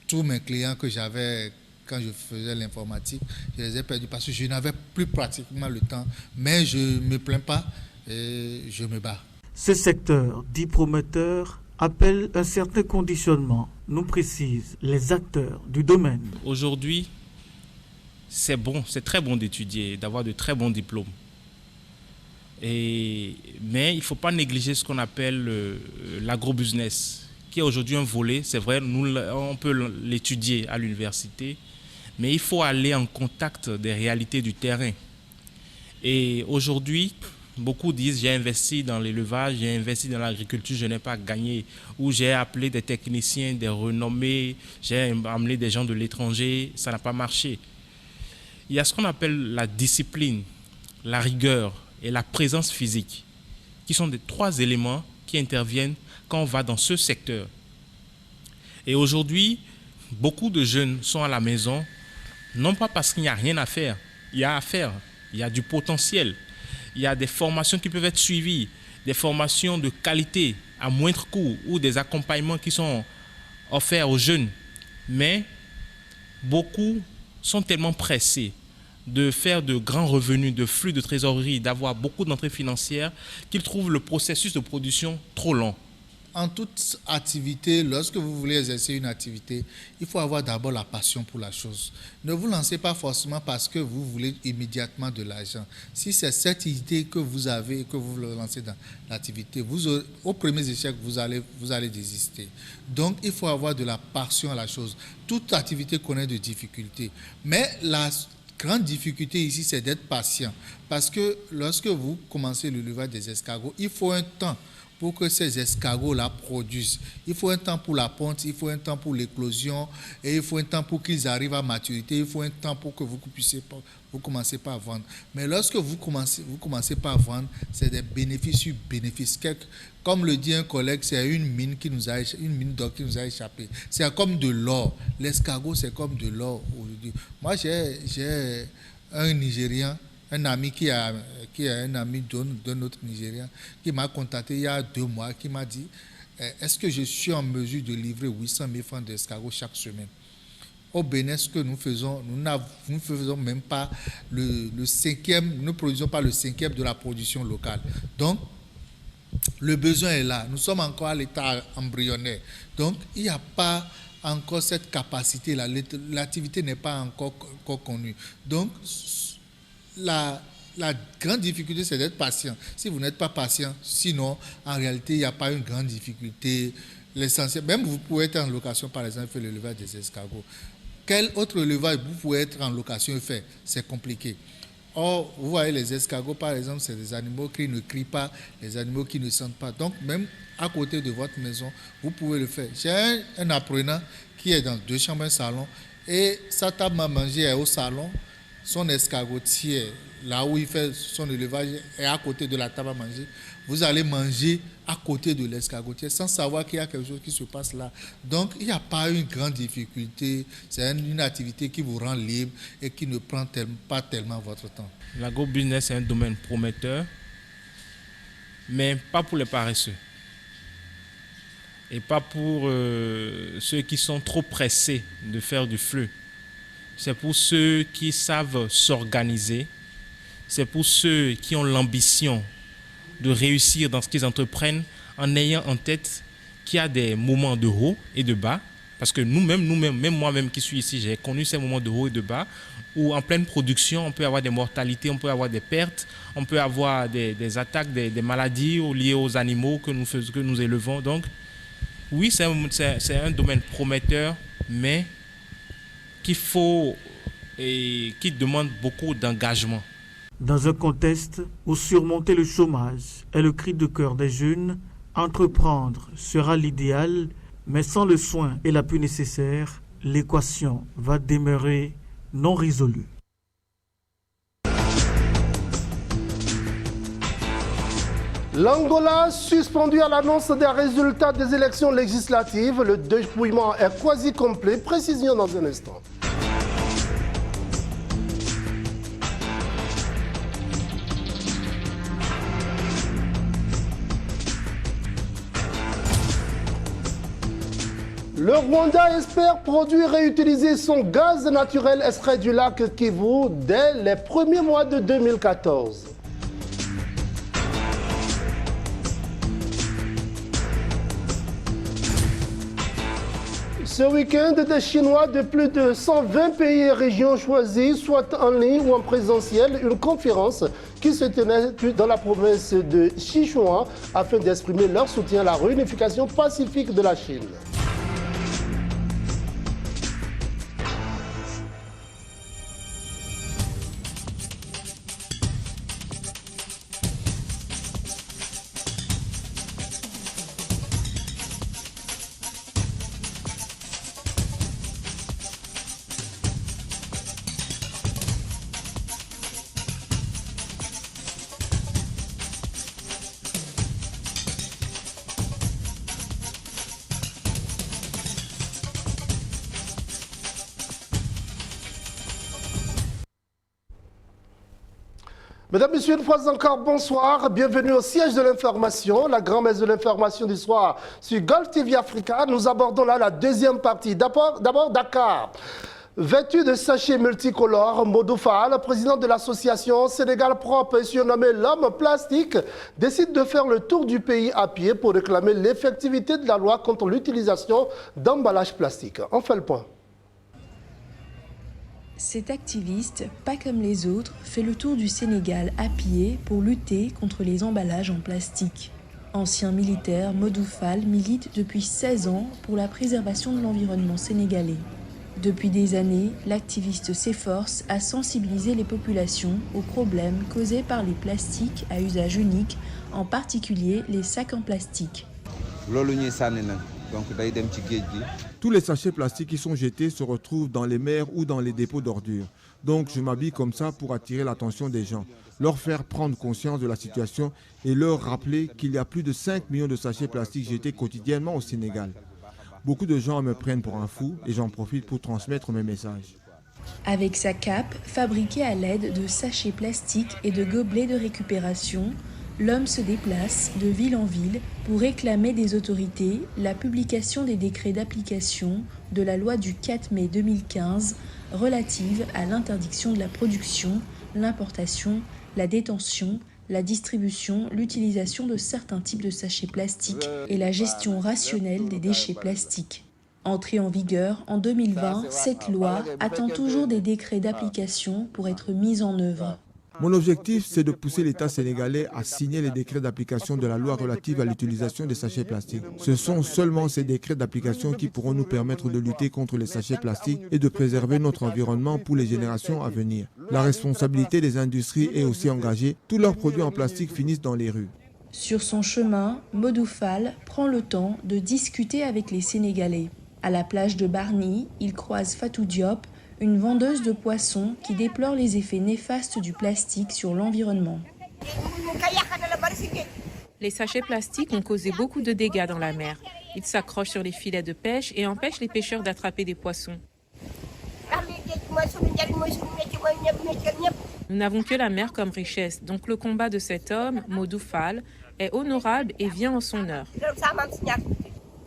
tous mes clients que j'avais quand je faisais l'informatique, je les ai perdus parce que je n'avais plus pratiquement le temps. Mais je ne me plains pas et je me bats. Ce secteur dit prometteur appelle un certain conditionnement, nous précisent les acteurs du domaine. Aujourd'hui, c'est bon, c'est très bon d'étudier, d'avoir de très bons diplômes. Mais il ne faut pas négliger ce qu'on appelle l'agrobusiness, qui est aujourd'hui un volet. C'est vrai, on peut l'étudier à l'université, mais il faut aller en contact des réalités du terrain. Et aujourd'hui, beaucoup disent j'ai investi dans l'élevage, j'ai investi dans l'agriculture, je n'ai pas gagné. Ou j'ai appelé des techniciens, des renommés, j'ai amené des gens de l'étranger, ça n'a pas marché. Il y a ce qu'on appelle la discipline, la rigueur et la présence physique, qui sont des 3 éléments qui interviennent quand on va dans ce secteur. Et aujourd'hui, beaucoup de jeunes sont à la maison, non pas parce qu'il n'y a rien à faire, il y a à faire, il y a du potentiel, il y a des formations qui peuvent être suivies, des formations de qualité à moindre coût ou des accompagnements qui sont offerts aux jeunes. Mais beaucoup sont tellement pressés de faire de grands revenus, de flux de trésorerie, d'avoir beaucoup d'entrées financières qu'ils trouvent le processus de production trop long. En toute activité, lorsque vous voulez exercer une activité, il faut avoir d'abord la passion pour la chose. Ne vous lancez pas forcément parce que vous voulez immédiatement de l'argent. Si c'est cette idée que vous avez et que vous le lancez dans l'activité, au premier échec, vous allez désister. Donc, il faut avoir de la passion à la chose. Toute activité connaît des difficultés. Mais la grande difficulté ici, c'est d'être patient. Parce que lorsque vous commencez l'élevage des escargots, il faut un temps pour que ces escargots-là produisent. Il faut un temps pour la ponte, il faut un temps pour l'éclosion, et il faut un temps pour qu'ils arrivent à maturité, il faut un temps pour que vous commencez pas à vendre. Mais lorsque vous commencez pas à vendre, c'est des bénéfices sur bénéfices. Comme le dit un collègue, c'est une mine d'or qui nous a échappé. C'est comme de l'or. L'escargot, c'est comme de l'or aujourd'hui. Moi, j'ai un Nigérian, un ami qui est un ami d'un autre Nigérien, qui m'a contacté il y a 2 mois, qui m'a dit est-ce que je suis en mesure de livrer 800 000 francs d'escargot chaque semaine? Au Bénin, ce que nous faisons, nous ne faisons même pas le 5e, nous ne produisons pas le 5e de la production locale. Donc, le besoin est là. Nous sommes encore à l'état embryonnaire. Donc, il n'y a pas encore cette capacité-là. L'activité n'est pas encore connue. Donc, la grande difficulté, c'est d'être patient. Si vous n'êtes pas patient, sinon, en réalité, il n'y a pas une grande difficulté. L'essentiel, même vous pouvez être en location, par exemple, faire l'élevage des escargots. Quel autre élevage vous pouvez être en location et faire? C'est compliqué. Or, vous voyez, les escargots, par exemple, c'est des animaux qui ne crient pas, les animaux qui ne sentent pas. Donc, même à côté de votre maison, vous pouvez le faire. J'ai un apprenant qui est dans 2 chambres, un salon, et sa table à manger est au salon. Son escargotier, là où il fait son élevage, est à côté de la table à manger. Vous allez manger à côté de l'escargotier sans savoir qu'il y a quelque chose qui se passe là. Donc, il n'y a pas une grande difficulté. C'est une activité qui vous rend libre et qui ne prend pas tellement votre temps. L'agrobusiness est un domaine prometteur, mais pas pour les paresseux. Et pas pour ceux qui sont trop pressés de faire du flux. C'est pour ceux qui savent s'organiser. C'est pour ceux qui ont l'ambition de réussir dans ce qu'ils entreprennent en ayant en tête qu'il y a des moments de haut et de bas. Parce que nous-mêmes, même moi-même qui suis ici, j'ai connu ces moments de haut et de bas où en pleine production, on peut avoir des mortalités, on peut avoir des pertes, on peut avoir des attaques, des maladies liées aux animaux que nous élevons. Donc, oui, c'est un domaine prometteur, mais qu'il faut et qui demande beaucoup d'engagement. Dans un contexte où surmonter le chômage est le cri de cœur des jeunes, entreprendre sera l'idéal, mais sans le soin et l'appui nécessaire, l'équation va demeurer non résolue. L'Angola suspendu à l'annonce des résultats des élections législatives. Le dépouillement est quasi complet. Précision dans un instant. Le Rwanda espère produire et utiliser son gaz naturel extrait du lac Kivu dès les premiers mois de 2014. Ce week-end, des Chinois de plus de 120 pays et régions choisis, soit en ligne ou en présentiel, une conférence qui se tenait dans la province de Sichuan afin d'exprimer leur soutien à la réunification pacifique de la Chine. Mesdames, Messieurs, une fois encore, bonsoir. Bienvenue au siège de l'information, la grande messe de l'information du soir sur Gulf TV Africa. Nous abordons là la deuxième partie. D'abord, Dakar. Vêtu de sachets multicolores, Modou Fall, président de l'association Sénégal Propre et surnommé l'homme plastique, décide de faire le tour du pays à pied pour réclamer l'effectivité de la loi contre l'utilisation d'emballages plastiques. On fait le point. Cet activiste, pas comme les autres, fait le tour du Sénégal à pied pour lutter contre les emballages en plastique. Ancien militaire, Modou Fall milite depuis 16 ans pour la préservation de l'environnement sénégalais. Depuis des années, l'activiste s'efforce à sensibiliser les populations aux problèmes causés par les plastiques à usage unique, en particulier les sacs en plastique. Tous les sachets plastiques qui sont jetés se retrouvent dans les mers ou dans les dépôts d'ordures. Donc je m'habille comme ça pour attirer l'attention des gens, leur faire prendre conscience de la situation et leur rappeler qu'il y a plus de 5 millions de sachets plastiques jetés quotidiennement au Sénégal. Beaucoup de gens me prennent pour un fou et j'en profite pour transmettre mes messages. Avec sa cape, fabriquée à l'aide de sachets plastiques et de gobelets de récupération, l'homme se déplace de ville en ville pour réclamer des autorités la publication des décrets d'application de la loi du 4 mai 2015 relative à l'interdiction de la production, l'importation, la détention, la distribution, l'utilisation de certains types de sachets plastiques et la gestion rationnelle des déchets plastiques. Entrée en vigueur en 2020, cette loi attend toujours des décrets d'application pour être mise en œuvre. Mon objectif, c'est de pousser l'État sénégalais à signer les décrets d'application de la loi relative à l'utilisation des sachets plastiques. Ce sont seulement ces décrets d'application qui pourront nous permettre de lutter contre les sachets plastiques et de préserver notre environnement pour les générations à venir. La responsabilité des industries est aussi engagée. Tous leurs produits en plastique finissent dans les rues. Sur son chemin, Modou Fall prend le temps de discuter avec les Sénégalais. À la plage de Bargny, il croise Fatou Diop, une vendeuse de poissons qui déplore les effets néfastes du plastique sur l'environnement. Les sachets plastiques ont causé beaucoup de dégâts dans la mer. Ils s'accrochent sur les filets de pêche et empêchent les pêcheurs d'attraper des poissons. Nous n'avons que la mer comme richesse, donc le combat de cet homme, Modou Fall, est honorable et vient en son heure.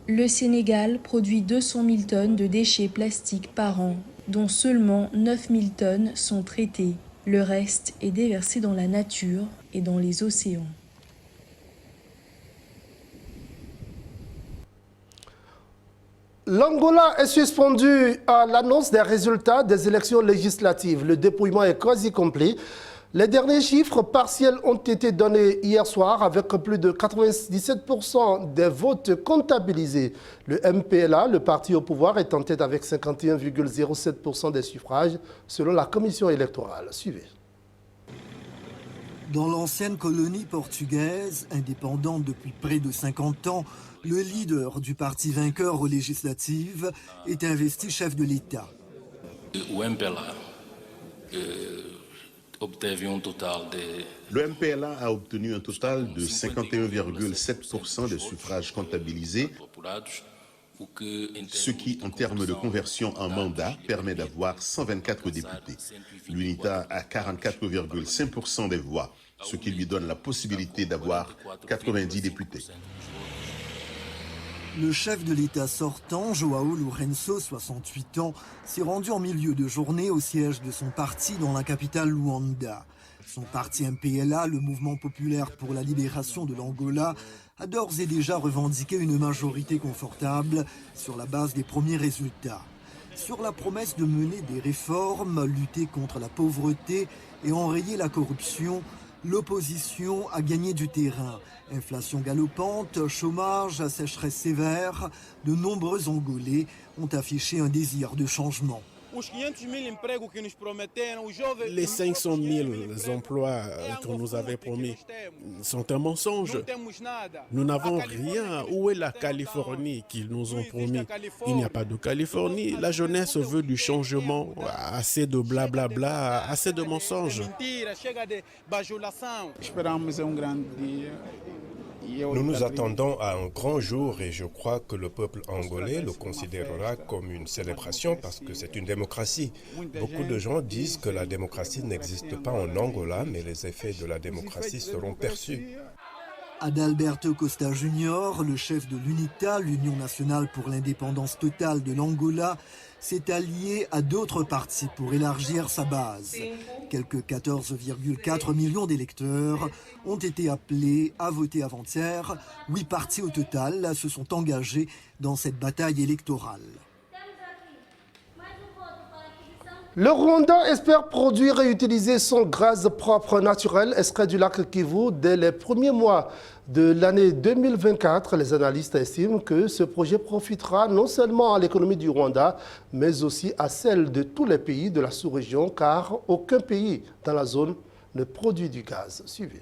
Le Sénégal produit 200 000 tonnes de déchets plastiques par an, dont seulement 9 000 tonnes sont traitées. Le reste est déversé dans la nature et dans les océans. L'Angola est suspendu à l'annonce des résultats des élections législatives. Le dépouillement est quasi complet. Les derniers chiffres partiels ont été donnés hier soir avec plus de 97% des votes comptabilisés. Le MPLA, le parti au pouvoir, est en tête avec 51,07% des suffrages selon la commission électorale. Suivez. Dans l'ancienne colonie portugaise, indépendante depuis près de 50 ans, le leader du parti vainqueur aux législatives est investi chef de l'État. O MPLA Le MPLA a obtenu un total de 51,7% des suffrages comptabilisés, ce qui, en termes de conversion en mandat, permet d'avoir 124 députés. L'UNITA a 44,5% des voix, ce qui lui donne la possibilité d'avoir 90 députés. Le chef de l'État sortant, João Lourenço, 68 ans, s'est rendu en milieu de journée au siège de son parti dans la capitale Luanda. Son parti MPLA, le Mouvement populaire pour la libération de l'Angola, a d'ores et déjà revendiqué une majorité confortable sur la base des premiers résultats. Sur la promesse de mener des réformes, lutter contre la pauvreté et enrayer la corruption, l'opposition a gagné du terrain. Inflation galopante, chômage, sécheresse sévère, de nombreux Angolais ont affiché un désir de changement. Les 500 000 emplois qu'on nous avait promis sont un mensonge. Nous n'avons rien. Où est la Californie qu'ils nous ont promis? Il n'y a pas de Californie. La jeunesse veut du changement. Assez de blablabla, assez de mensonges. Nous nous attendons à un grand jour et je crois que le peuple angolais le considérera comme une célébration parce que c'est une démocratie. Beaucoup de gens disent que la démocratie n'existe pas en Angola, mais les effets de la démocratie seront perçus. Adalberto Costa Junior, le chef de l'UNITA, l'Union nationale pour l'indépendance totale de l'Angola, s'est allié à d'autres partis pour élargir sa base. Quelques 14,4 millions d'électeurs ont été appelés à voter avant-hier. 8 partis au total se sont engagés dans cette bataille électorale. Le Rwanda espère produire et utiliser son gaz propre naturel extrait du lac Kivu dès les premiers mois de l'année 2024. Les analystes estiment que ce projet profitera non seulement à l'économie du Rwanda, mais aussi à celle de tous les pays de la sous-région, car aucun pays dans la zone ne produit du gaz. Suivez.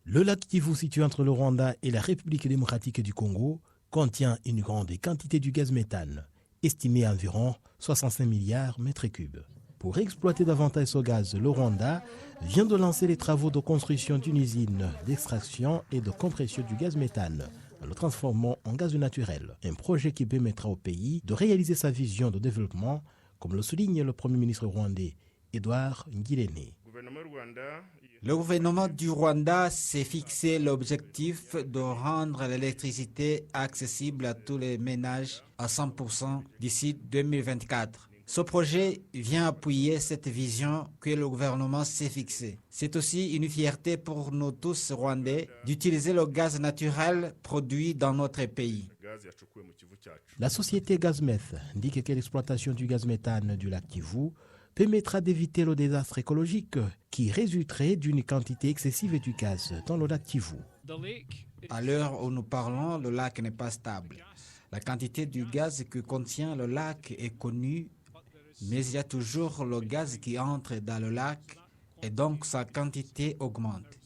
Le lac Kivu, situé entre le Rwanda et la République démocratique du Congo, contient une grande quantité du gaz méthane, estimé à environ 65 milliards mètres cubes. Pour exploiter davantage ce gaz, le Rwanda vient de lancer les travaux de construction d'une usine d'extraction et de compression du gaz méthane, en le transformant en gaz naturel. Un projet qui permettra au pays de réaliser sa vision de développement, comme le souligne le Premier ministre rwandais, Edouard Ngirente. Le gouvernement du Rwanda s'est fixé l'objectif de rendre l'électricité accessible à tous les ménages à 100% d'ici 2024. Ce projet vient appuyer cette vision que le gouvernement s'est fixée. C'est aussi une fierté pour nous tous Rwandais d'utiliser le gaz naturel produit dans notre pays. La société Gazmeth indique que l'exploitation du gaz méthane du lac Kivu permettra d'éviter le désastre écologique qui résulterait d'une quantité excessive du gaz dans le lac Kivu. À l'heure où nous parlons, le lac n'est pas stable. La quantité du gaz que contient le lac est connue, mais il y a toujours le gaz qui entre dans le lac et donc sa quantité augmente.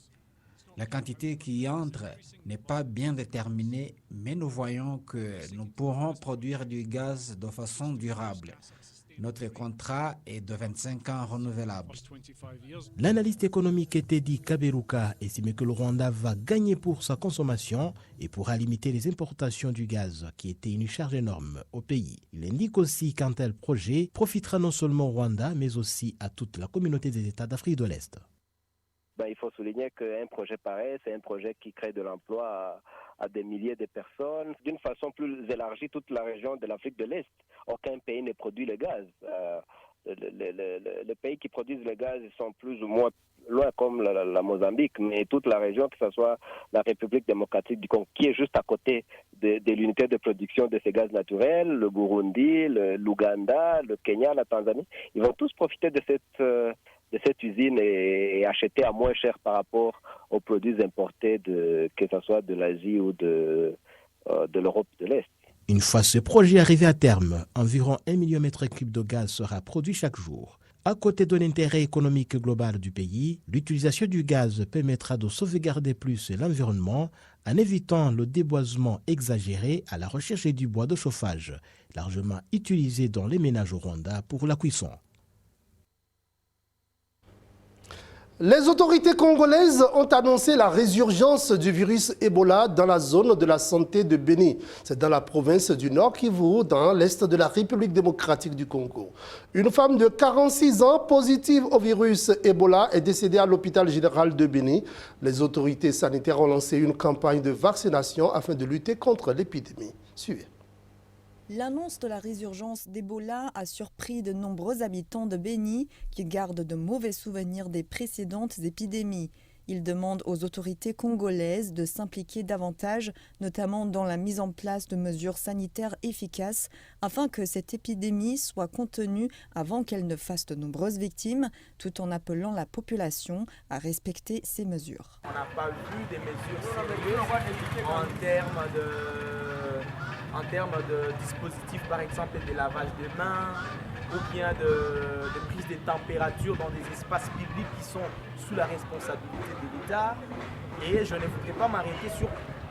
La quantité qui entre n'est pas bien déterminée, mais nous voyons que nous pourrons produire du gaz de façon durable. Notre contrat est de 25 ans renouvelable. L'analyste économique Teddy Kaberuka estime que le Rwanda va gagner pour sa consommation et pourra limiter les importations du gaz, qui était une charge énorme au pays. Il indique aussi qu'un tel projet profitera non seulement au Rwanda, mais aussi à toute la communauté des États d'Afrique de l'Est. Il faut souligner qu'un projet pareil, c'est un projet qui crée de l'emploi à des milliers de personnes. D'une façon plus élargie, toute la région de l'Afrique de l'Est, aucun pays ne produit le gaz. Les pays qui produisent le gaz sont plus ou moins loin, comme la Mozambique, mais toute la région, que ce soit la République démocratique du Congo, qui est juste à côté de l'unité de production de ces gaz naturels, le Burundi, l'Ouganda, le Kenya, la Tanzanie, ils vont tous profiter de cette usine et acheter à moins cher par rapport aux produits importés, que ce soit de l'Asie ou de l'Europe de l'Est. Une fois ce projet arrivé à terme, environ 1 million de mètres cubes de gaz sera produit chaque jour. À côté de l'intérêt économique global du pays, l'utilisation du gaz permettra de sauvegarder plus l'environnement en évitant le déboisement exagéré à la recherche du bois de chauffage, largement utilisé dans les ménages au Rwanda pour la cuisson. Les autorités congolaises ont annoncé la résurgence du virus Ebola dans la zone de la santé de Béni. C'est dans la province du Nord Kivu, dans l'est de la République démocratique du Congo. Une femme de 46 ans positive au virus Ebola est décédée à l'hôpital général de Béni. Les autorités sanitaires ont lancé une campagne de vaccination afin de lutter contre l'épidémie. Suivez. L'annonce de la résurgence d'Ebola a surpris de nombreux habitants de Béni qui gardent de mauvais souvenirs des précédentes épidémies. Ils demandent aux autorités congolaises de s'impliquer davantage, notamment dans la mise en place de mesures sanitaires efficaces, afin que cette épidémie soit contenue avant qu'elle ne fasse de nombreuses victimes, tout en appelant la population à respecter ces mesures. On n'a pas vu des mesures sérieuses en termes de dispositifs, par exemple de lavage des mains ou bien de prise des températures dans des espaces publics qui sont sous la responsabilité de l'État. Et je ne voudrais pas m'arrêter sur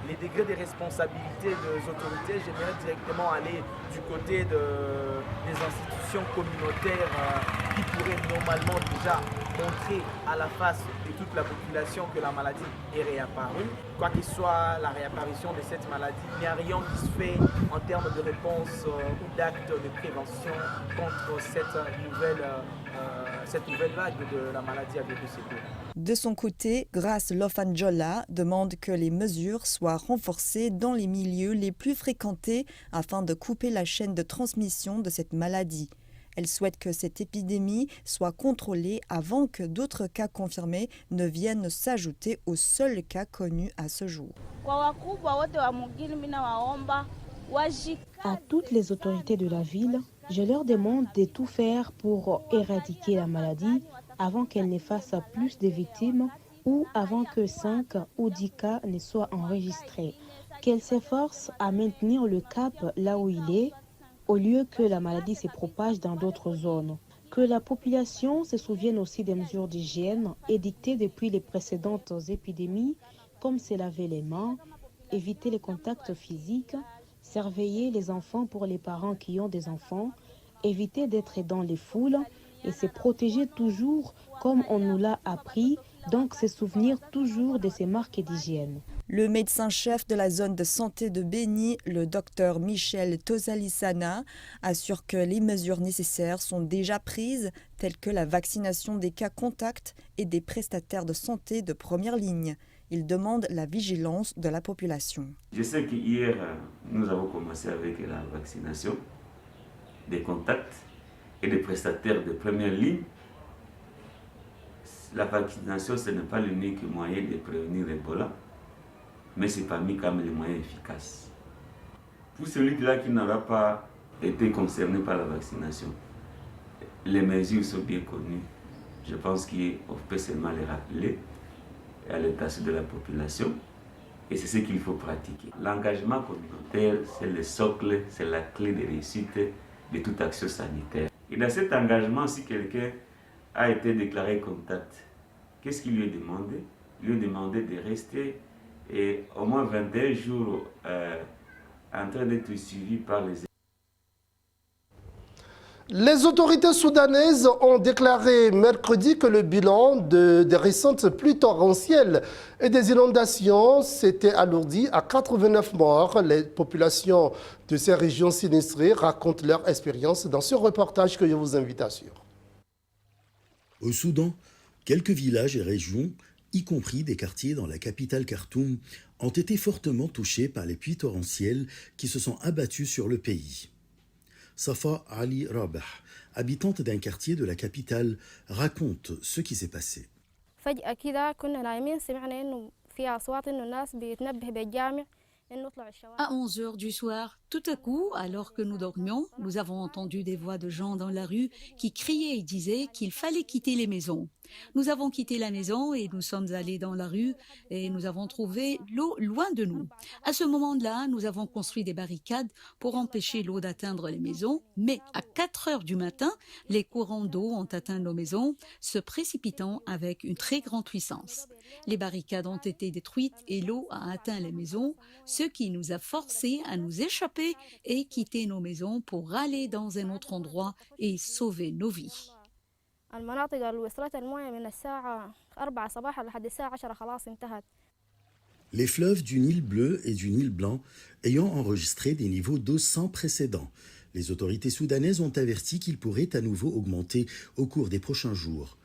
les degrés de responsabilité des autorités. J'aimerais directement aller du côté des institutions communautaires qui pourraient normalement déjà montrer à la face de toute la population que la maladie est réapparue. Quoi qu'il soit la réapparition de cette maladie, il n'y a rien qui se fait en termes de réponse ou d'actes de prévention contre cette nouvelle vague de la maladie à virus Ebola. De son côté, Grace Lofanjola demande que les mesures soient renforcées dans les milieux les plus fréquentés afin de couper la chaîne de transmission de cette maladie. Elle souhaite que cette épidémie soit contrôlée avant que d'autres cas confirmés ne viennent s'ajouter aux seuls cas connus à ce jour. À toutes les autorités de la ville, je leur demande de tout faire pour éradiquer la maladie avant qu'elle ne fasse plus de victimes ou avant que 5 ou 10 cas ne soient enregistrés. Qu'elles s'efforcent à maintenir le cap là où il est, au lieu que la maladie se propage dans d'autres zones. Que la population se souvienne aussi des mesures d'hygiène édictées depuis les précédentes épidémies, comme se laver les mains, éviter les contacts physiques, surveiller les enfants pour les parents qui ont des enfants, éviter d'être dans les foules et se protéger toujours comme on nous l'a appris, donc se souvenir toujours de ces marques d'hygiène. Le médecin-chef de la zone de santé de Béni, le docteur Michel Tozalisana, assure que les mesures nécessaires sont déjà prises, telles que la vaccination des cas contacts et des prestataires de santé de première ligne. Il demande la vigilance de la population. Je sais qu'hier, nous avons commencé avec la vaccination des contacts et des prestataires de première ligne. La vaccination, ce n'est pas l'unique moyen de prévenir l'Ebola, mais c'est parmi quand même les moyens efficaces. Pour celui-là qui n'aura pas été concerné par la vaccination, les mesures sont bien connues. Je pense qu'on peut seulement les rappeler à l'intention de la population, et c'est ce qu'il faut pratiquer. L'engagement communautaire, c'est le socle, c'est la clé de réussite de toute action sanitaire. Et dans cet engagement, si quelqu'un a été déclaré contact, qu'est-ce qu'il lui est demandé? Il lui est demandé de rester au moins 21 jours en train d'être suivi par les... Les autorités soudanaises ont déclaré mercredi que le bilan des récentes pluies torrentielles et des inondations s'était alourdi à 89 morts. Les populations de ces régions sinistrées racontent leur expérience dans ce reportage que je vous invite à suivre. Au Soudan, quelques villages et régions, y compris des quartiers dans la capitale Khartoum, ont été fortement touchés par les pluies torrentielles qui se sont abattues sur le pays. Safa Ali Rabah, habitante d'un quartier de la capitale, raconte ce qui s'est passé. À 11h du soir, tout à coup, alors que nous dormions, nous avons entendu des voix de gens dans la rue qui criaient et disaient qu'il fallait quitter les maisons. Nous avons quitté la maison et nous sommes allés dans la rue et nous avons trouvé l'eau loin de nous. À ce moment-là, nous avons construit des barricades pour empêcher l'eau d'atteindre les maisons, mais à 4h du matin, les courants d'eau ont atteint nos maisons, se précipitant avec une très grande puissance. Les barricades ont été détruites et l'eau a atteint les maisons, ce qui nous a forcés à nous échapper et quitter nos maisons pour aller dans un autre endroit et sauver nos vies. Les fleuves du Nil bleu et du Nil blanc ayant enregistré des niveaux d'eau sans précédent. Les autorités soudanaises ont averti qu'ils pourraient à nouveau augmenter au cours des prochains jours.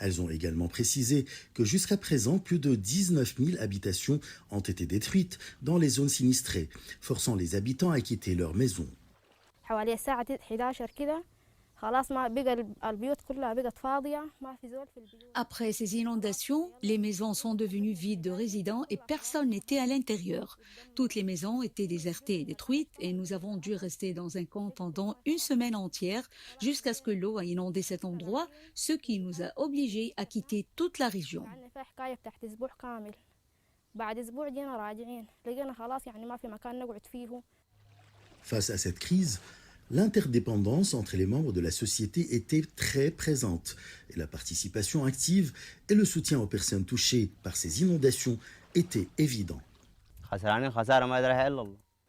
Elles ont également précisé que jusqu'à présent, plus de 19 000 habitations ont été détruites dans les zones sinistrées, forçant les habitants à quitter leurs maisons. Après ces inondations, les maisons sont devenues vides de résidents et personne n'était à l'intérieur. Toutes les maisons étaient désertées et détruites et nous avons dû rester dans un camp pendant une semaine entière jusqu'à ce que l'eau a inondé cet endroit, ce qui nous a obligés à quitter toute la région. Face à cette crise, l'interdépendance entre les membres de la société était très présente et la participation active et le soutien aux personnes touchées par ces inondations étaient évidents.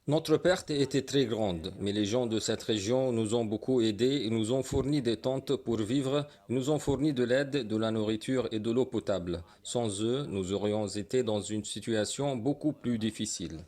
Notre perte était très grande, mais les gens de cette région nous ont beaucoup aidés et nous ont fourni des tentes pour vivre, nous ont fourni de l'aide, de la nourriture et de l'eau potable. Sans eux, nous aurions été dans une situation beaucoup plus difficile.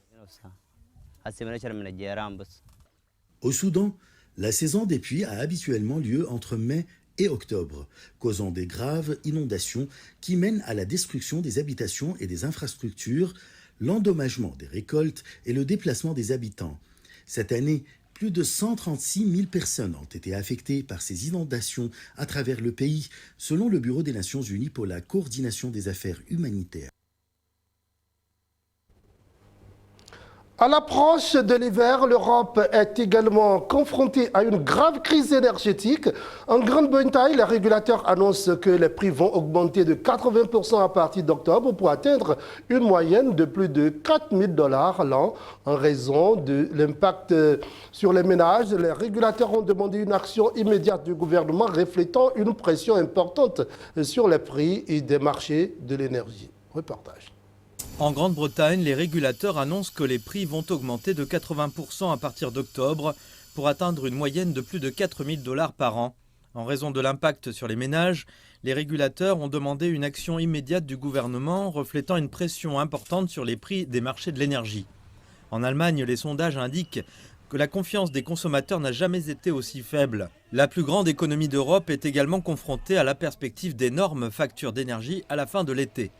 Au Soudan, la saison des pluies a habituellement lieu entre mai et octobre, causant des graves inondations qui mènent à la destruction des habitations et des infrastructures, l'endommagement des récoltes et le déplacement des habitants. Cette année, plus de 136 000 personnes ont été affectées par ces inondations à travers le pays, selon le Bureau des Nations Unies pour la coordination des affaires humanitaires. À l'approche de l'hiver, l'Europe est également confrontée à une grave crise énergétique. En Grande-Bretagne, les régulateurs annoncent que les prix vont augmenter de 80% à partir d'octobre pour atteindre une moyenne de plus de 4 000 $ l'an en raison de l'impact sur les ménages. Les régulateurs ont demandé une action immédiate du gouvernement reflétant une pression importante sur les prix et des marchés de l'énergie. Reportage. En Grande-Bretagne, les régulateurs annoncent que les prix vont augmenter de 80% à partir d'octobre pour atteindre une moyenne de plus de 4 000 $ par an. En raison de l'impact sur les ménages, les régulateurs ont demandé une action immédiate du gouvernement reflétant une pression importante sur les prix des marchés de l'énergie. En Allemagne, les sondages indiquent que la confiance des consommateurs n'a jamais été aussi faible. La plus grande économie d'Europe est également confrontée à la perspective d'énormes factures d'énergie à la fin de l'été.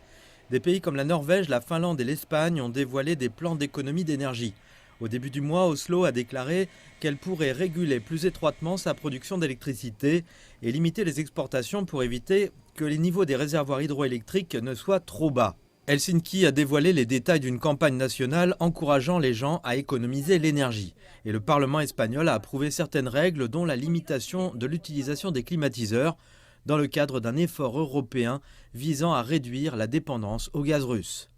Des pays comme la Norvège, la Finlande et l'Espagne ont dévoilé des plans d'économie d'énergie. Au début du mois, Oslo a déclaré qu'elle pourrait réguler plus étroitement sa production d'électricité et limiter les exportations pour éviter que les niveaux des réservoirs hydroélectriques ne soient trop bas. Helsinki a dévoilé les détails d'une campagne nationale encourageant les gens à économiser l'énergie. Et le Parlement espagnol a approuvé certaines règles dont la limitation de l'utilisation des climatiseurs dans le cadre d'un effort européen visant à réduire la dépendance au gaz russe.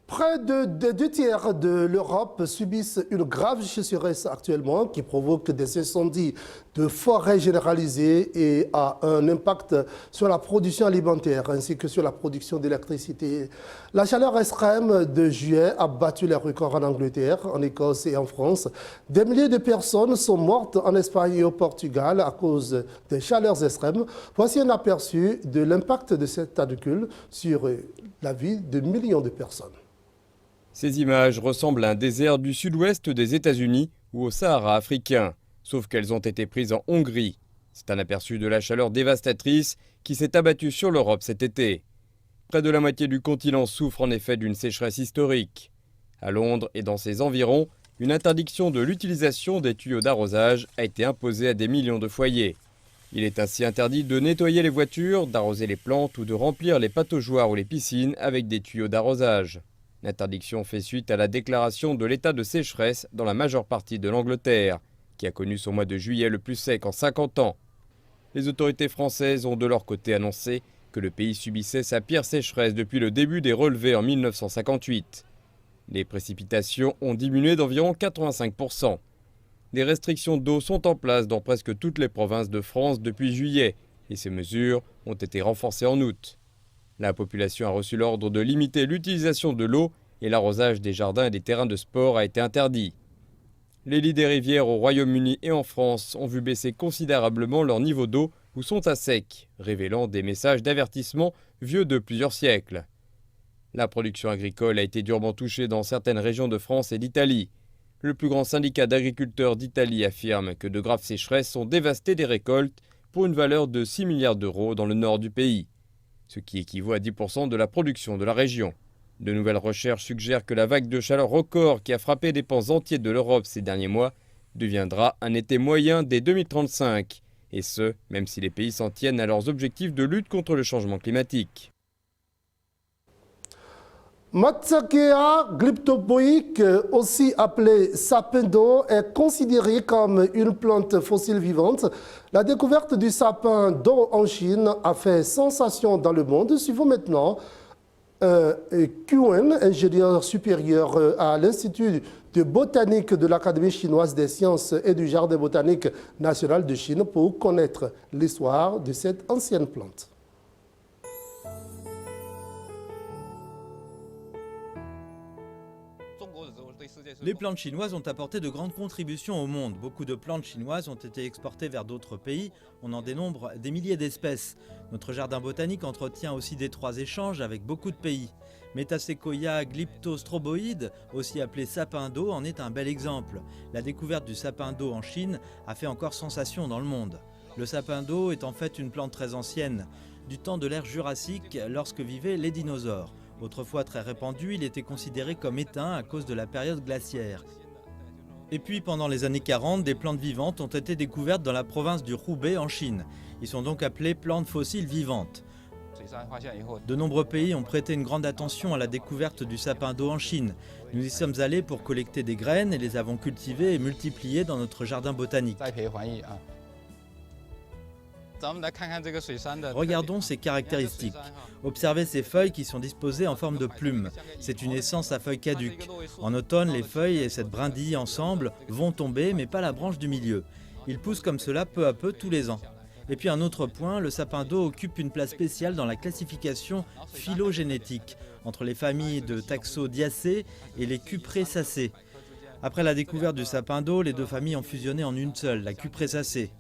Près de 2 tiers de l'Europe subissent une grave sécheresse actuellement qui provoque des incendies de forêt généralisés et a un impact sur la production alimentaire ainsi que sur la production d'électricité. La chaleur extrême de juillet a battu les records en Angleterre, en Écosse et en France. Des milliers de personnes sont mortes en Espagne et au Portugal à cause des chaleurs extrêmes. Voici un aperçu de l'impact de cette canicule sur la vie de millions de personnes. Ces images ressemblent à un désert du sud-ouest des États-Unis ou au Sahara africain, sauf qu'elles ont été prises en Hongrie. C'est un aperçu de la chaleur dévastatrice qui s'est abattue sur l'Europe cet été. Près de la moitié du continent souffre en effet d'une sécheresse historique. À Londres et dans ses environs, une interdiction de l'utilisation des tuyaux d'arrosage a été imposée à des millions de foyers. Il est ainsi interdit de nettoyer les voitures, d'arroser les plantes ou de remplir les pataugeoires ou les piscines avec des tuyaux d'arrosage. L'interdiction fait suite à la déclaration de l'état de sécheresse dans la majeure partie de l'Angleterre, qui a connu son mois de juillet le plus sec en 50 ans. Les autorités françaises ont de leur côté annoncé que le pays subissait sa pire sécheresse depuis le début des relevés en 1958. Les précipitations ont diminué d'environ 85%. Des restrictions d'eau sont en place dans presque toutes les provinces de France depuis juillet, et ces mesures ont été renforcées en août. La population a reçu l'ordre de limiter l'utilisation de l'eau et l'arrosage des jardins et des terrains de sport a été interdit. Les lits des rivières au Royaume-Uni et en France ont vu baisser considérablement leur niveau d'eau ou sont à sec, révélant des messages d'avertissement vieux de plusieurs siècles. La production agricole a été durement touchée dans certaines régions de France et d'Italie. Le plus grand syndicat d'agriculteurs d'Italie affirme que de graves sécheresses ont dévasté des récoltes pour une valeur de 6 milliards d'euros dans le nord du pays, ce qui équivaut à 10% de la production de la région. De nouvelles recherches suggèrent que la vague de chaleur record qui a frappé des pans entiers de l'Europe ces derniers mois deviendra un été moyen dès 2035, et ce, même si les pays s'en tiennent à leurs objectifs de lutte contre le changement climatique. Matsakea glyptopoic, aussi appelé sapin d'eau, est considéré comme une plante fossile vivante. La découverte du sapin d'eau en Chine a fait sensation dans le monde. Suivons maintenant Quen, ingénieur supérieur à l'Institut de botanique de l'Académie chinoise des sciences et du Jardin botanique national de Chine, pour connaître l'histoire de cette ancienne plante. Les plantes chinoises ont apporté de grandes contributions au monde. Beaucoup de plantes chinoises ont été exportées vers d'autres pays. On en dénombre des milliers d'espèces. Notre jardin botanique entretient aussi d'étroits échanges avec beaucoup de pays. Metasequoia glyptostroboide, aussi appelé sapin d'eau, en est un bel exemple. La découverte du sapin d'eau en Chine a fait encore sensation dans le monde. Le sapin d'eau est en fait une plante très ancienne, du temps de l'ère jurassique, lorsque vivaient les dinosaures. Autrefois très répandu, il était considéré comme éteint à cause de la période glaciaire. Et puis pendant les années 40, des plantes vivantes ont été découvertes dans la province du Hubei en Chine. Ils sont donc appelés plantes fossiles vivantes. De nombreux pays ont prêté une grande attention à la découverte du sapin d'eau en Chine. Nous y sommes allés pour collecter des graines et les avons cultivées et multipliées dans notre jardin botanique. Regardons ses caractéristiques. Observez ces feuilles qui sont disposées en forme de plumes. C'est une essence à feuilles caduques. En automne, les feuilles et cette brindille ensemble vont tomber, mais pas la branche du milieu. Ils poussent comme cela peu à peu tous les ans. Et puis un autre point, le sapin d'eau occupe une place spéciale dans la classification phylogénétique entre les familles de Taxodiacées et les Cupressacées. Après la découverte du sapin d'eau, les deux familles ont fusionné en une seule, la Cupressacée.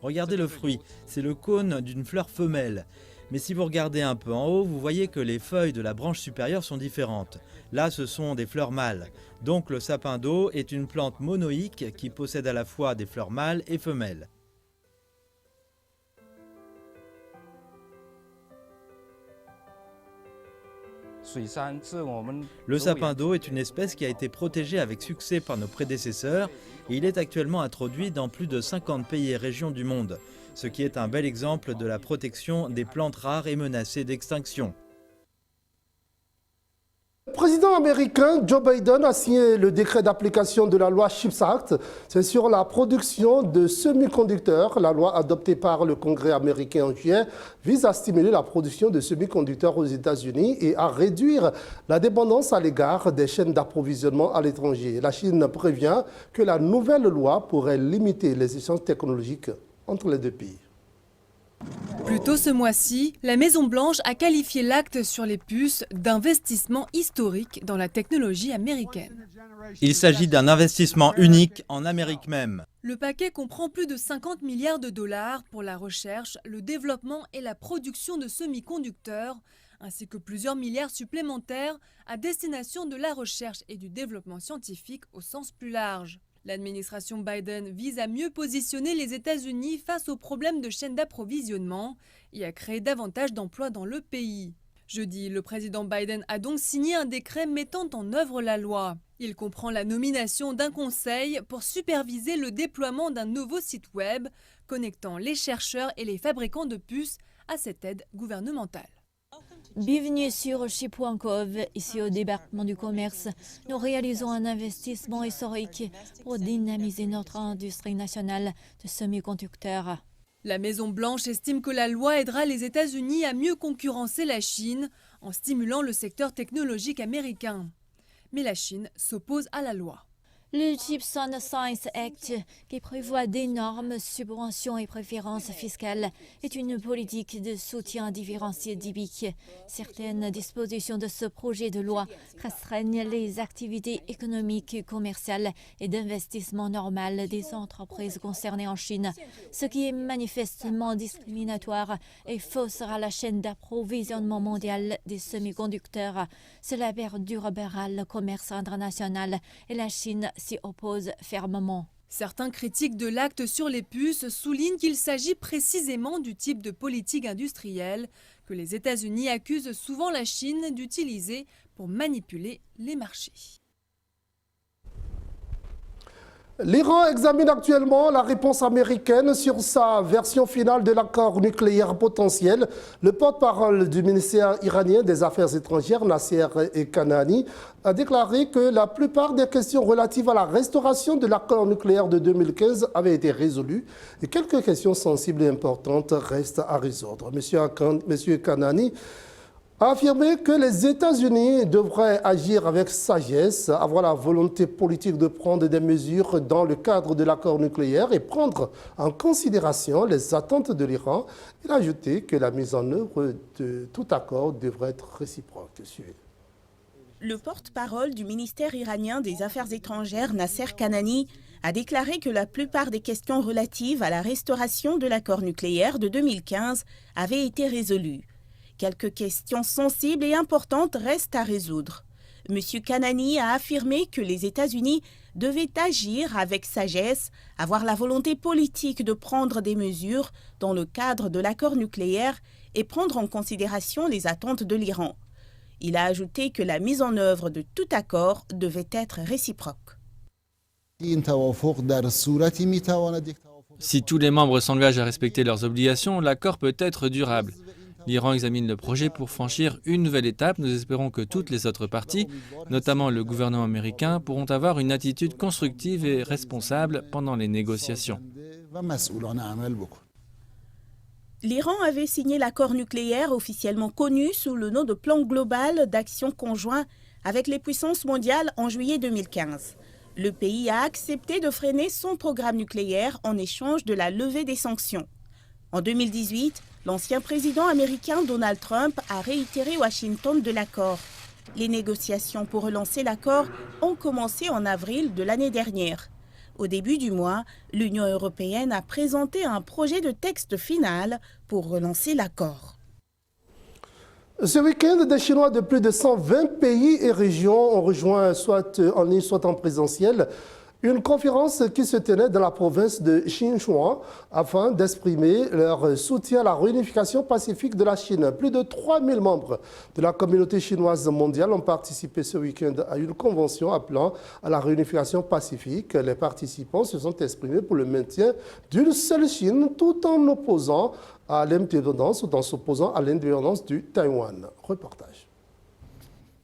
Regardez le fruit, c'est le cône d'une fleur femelle. Mais si vous regardez un peu en haut, vous voyez que les feuilles de la branche supérieure sont différentes. Là, ce sont des fleurs mâles. Donc le sapin d'eau est une plante monoïque qui possède à la fois des fleurs mâles et femelles. Le sapin d'eau est une espèce qui a été protégée avec succès par nos prédécesseurs et il est actuellement introduit dans plus de 50 pays et régions du monde, ce qui est un bel exemple de la protection des plantes rares et menacées d'extinction. Le président américain Joe Biden a signé le décret d'application de la loi CHIPS Act. C'est sur la production de semi-conducteurs. La loi adoptée par le Congrès américain en juillet vise à stimuler la production de semi-conducteurs aux États-Unis et à réduire la dépendance à l'égard des chaînes d'approvisionnement à l'étranger. La Chine prévient que la nouvelle loi pourrait limiter les échanges technologiques entre les deux pays. Plus tôt ce mois-ci, la Maison-Blanche a qualifié l'acte sur les puces d'investissement historique dans la technologie américaine. Il s'agit d'un investissement unique en Amérique même. Le paquet comprend plus de 50 milliards de dollars pour la recherche, le développement et la production de semi-conducteurs, ainsi que plusieurs milliards supplémentaires à destination de la recherche et du développement scientifique au sens plus large. L'administration Biden vise à mieux positionner les États-Unis face aux problèmes de chaîne d'approvisionnement et à créer davantage d'emplois dans le pays. Jeudi, le président Biden a donc signé un décret mettant en œuvre la loi. Il comprend la nomination d'un conseil pour superviser le déploiement d'un nouveau site web connectant les chercheurs et les fabricants de puces à cette aide gouvernementale. Bienvenue sur Chip.gov, ici au département du commerce. Nous réalisons un investissement historique pour dynamiser notre industrie nationale de semi-conducteurs. La Maison-Blanche estime que la loi aidera les États-Unis à mieux concurrencer la Chine en stimulant le secteur technologique américain. Mais la Chine s'oppose à la loi. Le Gibson Science Act, qui prévoit d'énormes subventions et préférences fiscales, est une politique de soutien différencié d'IBIC. Certaines dispositions de ce projet de loi restreignent les activités économiques, commerciales et d'investissement normales des entreprises concernées en Chine, ce qui est manifestement discriminatoire et faussera la chaîne d'approvisionnement mondial des semi-conducteurs. Cela perturbera le commerce international et la Chine s'y oppose fermement. Certains critiques de l'acte sur les puces soulignent qu'il s'agit précisément du type de politique industrielle que les États-Unis accusent souvent la Chine d'utiliser pour manipuler les marchés. L'Iran examine actuellement la réponse américaine sur sa version finale de l'accord nucléaire potentiel. Le porte-parole du ministère iranien des Affaires étrangères, Nasser Kanani, a déclaré que la plupart des questions relatives à la restauration de l'accord nucléaire de 2015 avaient été résolues et quelques questions sensibles et importantes restent à résoudre. Monsieur Kanani a affirmé que les États-Unis devraient agir avec sagesse, avoir la volonté politique de prendre des mesures dans le cadre de l'accord nucléaire et prendre en considération les attentes de l'Iran. Il a ajouté que la mise en œuvre de tout accord devrait être réciproque. Le porte-parole du ministère iranien des Affaires étrangères, Nasser Kanani, a déclaré que la plupart des questions relatives à la restauration de l'accord nucléaire de 2015 avaient été résolues. Quelques questions sensibles et importantes restent à résoudre. M. Kanani a affirmé que les États-Unis devaient agir avec sagesse, avoir la volonté politique de prendre des mesures dans le cadre de l'accord nucléaire et prendre en considération les attentes de l'Iran. Il a ajouté que la mise en œuvre de tout accord devait être réciproque. Si tous les membres s'engagent à respecter leurs obligations, l'accord peut être durable. L'Iran examine le projet pour franchir une nouvelle étape. Nous espérons que toutes les autres parties, notamment le gouvernement américain, pourront avoir une attitude constructive et responsable pendant les négociations. L'Iran avait signé l'accord nucléaire officiellement connu sous le nom de Plan global d'action conjoint avec les puissances mondiales en juillet 2015. Le pays a accepté de freiner son programme nucléaire en échange de la levée des sanctions. En 2018, l'ancien président américain Donald Trump a réitéré Washington de l'accord. Les négociations pour relancer l'accord ont commencé en avril de l'année dernière. Au début du mois, l'Union européenne a présenté un projet de texte final pour relancer l'accord. Ce week-end, des Chinois de plus de 120 pays et régions ont rejoint soit en ligne, soit en présentiel une conférence qui se tenait dans la province de Sichuan afin d'exprimer leur soutien à la réunification pacifique de la Chine. Plus de 3000 membres de la communauté chinoise mondiale ont participé ce week-end à une convention appelant à la réunification pacifique. Les participants se sont exprimés pour le maintien d'une seule Chine tout en opposant à l'indépendance ou en s'opposant à l'indépendance du Taïwan. Reportage.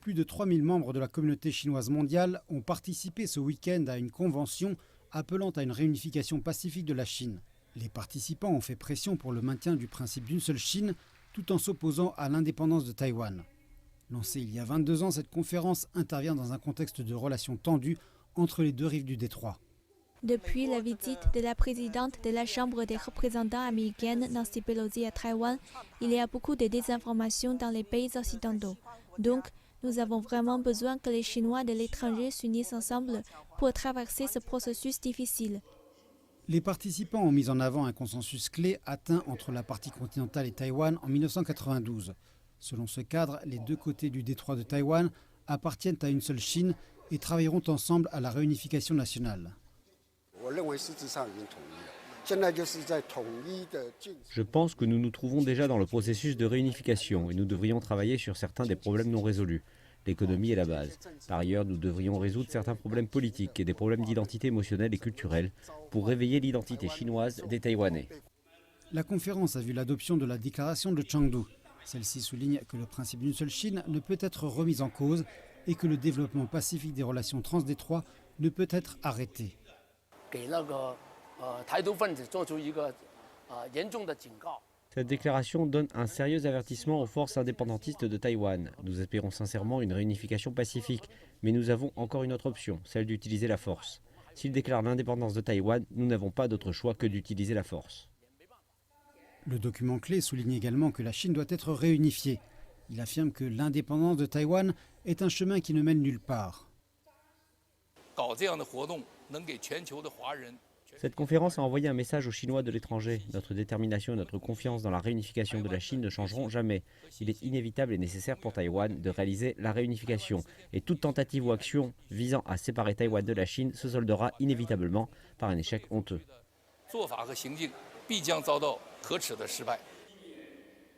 Plus de 3000 membres de la communauté chinoise mondiale ont participé ce week-end à une convention appelant à une réunification pacifique de la Chine. Les participants ont fait pression pour le maintien du principe d'une seule Chine tout en s'opposant à l'indépendance de Taïwan. Lancée il y a 22 ans, cette conférence intervient dans un contexte de relations tendues entre les deux rives du détroit. Depuis la visite de la présidente de la Chambre des représentants américaine, Nancy Pelosi, à Taïwan, il y a beaucoup de désinformation dans les pays occidentaux. Donc, nous avons vraiment besoin que les Chinois de l'étranger s'unissent ensemble pour traverser ce processus difficile. Les participants ont mis en avant un consensus clé atteint entre la partie continentale et Taïwan en 1992. Selon ce cadre, les deux côtés du détroit de Taïwan appartiennent à une seule Chine et travailleront ensemble à la réunification nationale. Je pense que nous nous trouvons déjà dans le processus de réunification et nous devrions travailler sur certains des problèmes non résolus. L'économie est la base. Par ailleurs, nous devrions résoudre certains problèmes politiques et des problèmes d'identité émotionnelle et culturelle pour réveiller l'identité chinoise des Taïwanais. La conférence a vu l'adoption de la déclaration de Chengdu. Celle-ci souligne que le principe d'une seule Chine ne peut être remis en cause et que le développement pacifique des relations transdétroits ne peut être arrêté. Cette déclaration donne un sérieux avertissement aux forces indépendantistes de Taïwan. Nous espérons sincèrement une réunification pacifique, mais nous avons encore une autre option, celle d'utiliser la force. S'ils déclarent l'indépendance de Taïwan, nous n'avons pas d'autre choix que d'utiliser la force. Le document clé souligne également que la Chine doit être réunifiée. Il affirme que l'indépendance de Taïwan est un chemin qui ne mène nulle part. Cette conférence a envoyé un message aux Chinois de l'étranger. Notre détermination et notre confiance dans la réunification de la Chine ne changeront jamais. Il est inévitable et nécessaire pour Taïwan de réaliser la réunification. Et toute tentative ou action visant à séparer Taïwan de la Chine se soldera inévitablement par un échec honteux.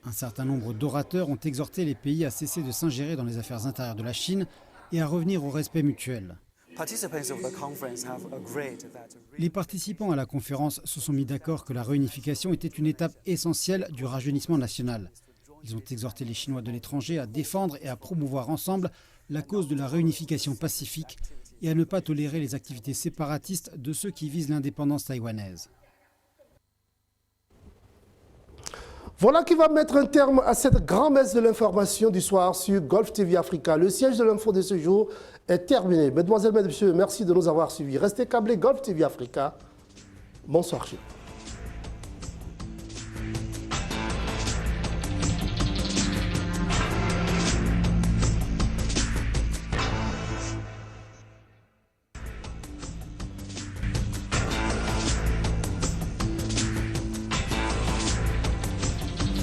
Un certain nombre d'orateurs ont exhorté les pays à cesser de s'ingérer dans les affaires intérieures de la Chine et à revenir au respect mutuel. Les participants à la conférence se sont mis d'accord que la réunification était une étape essentielle du rajeunissement national. Ils ont exhorté les Chinois de l'étranger à défendre et à promouvoir ensemble la cause de la réunification pacifique et à ne pas tolérer les activités séparatistes de ceux qui visent l'indépendance taïwanaise. Voilà qui va mettre un terme à cette grand-messe de l'information du soir sur Golf TV Africa. Le siège de l'info de ce jour est terminé. Mesdemoiselles, Messieurs, merci de nous avoir suivis. Restez câblés Golf TV Africa. Bonsoir chez vous.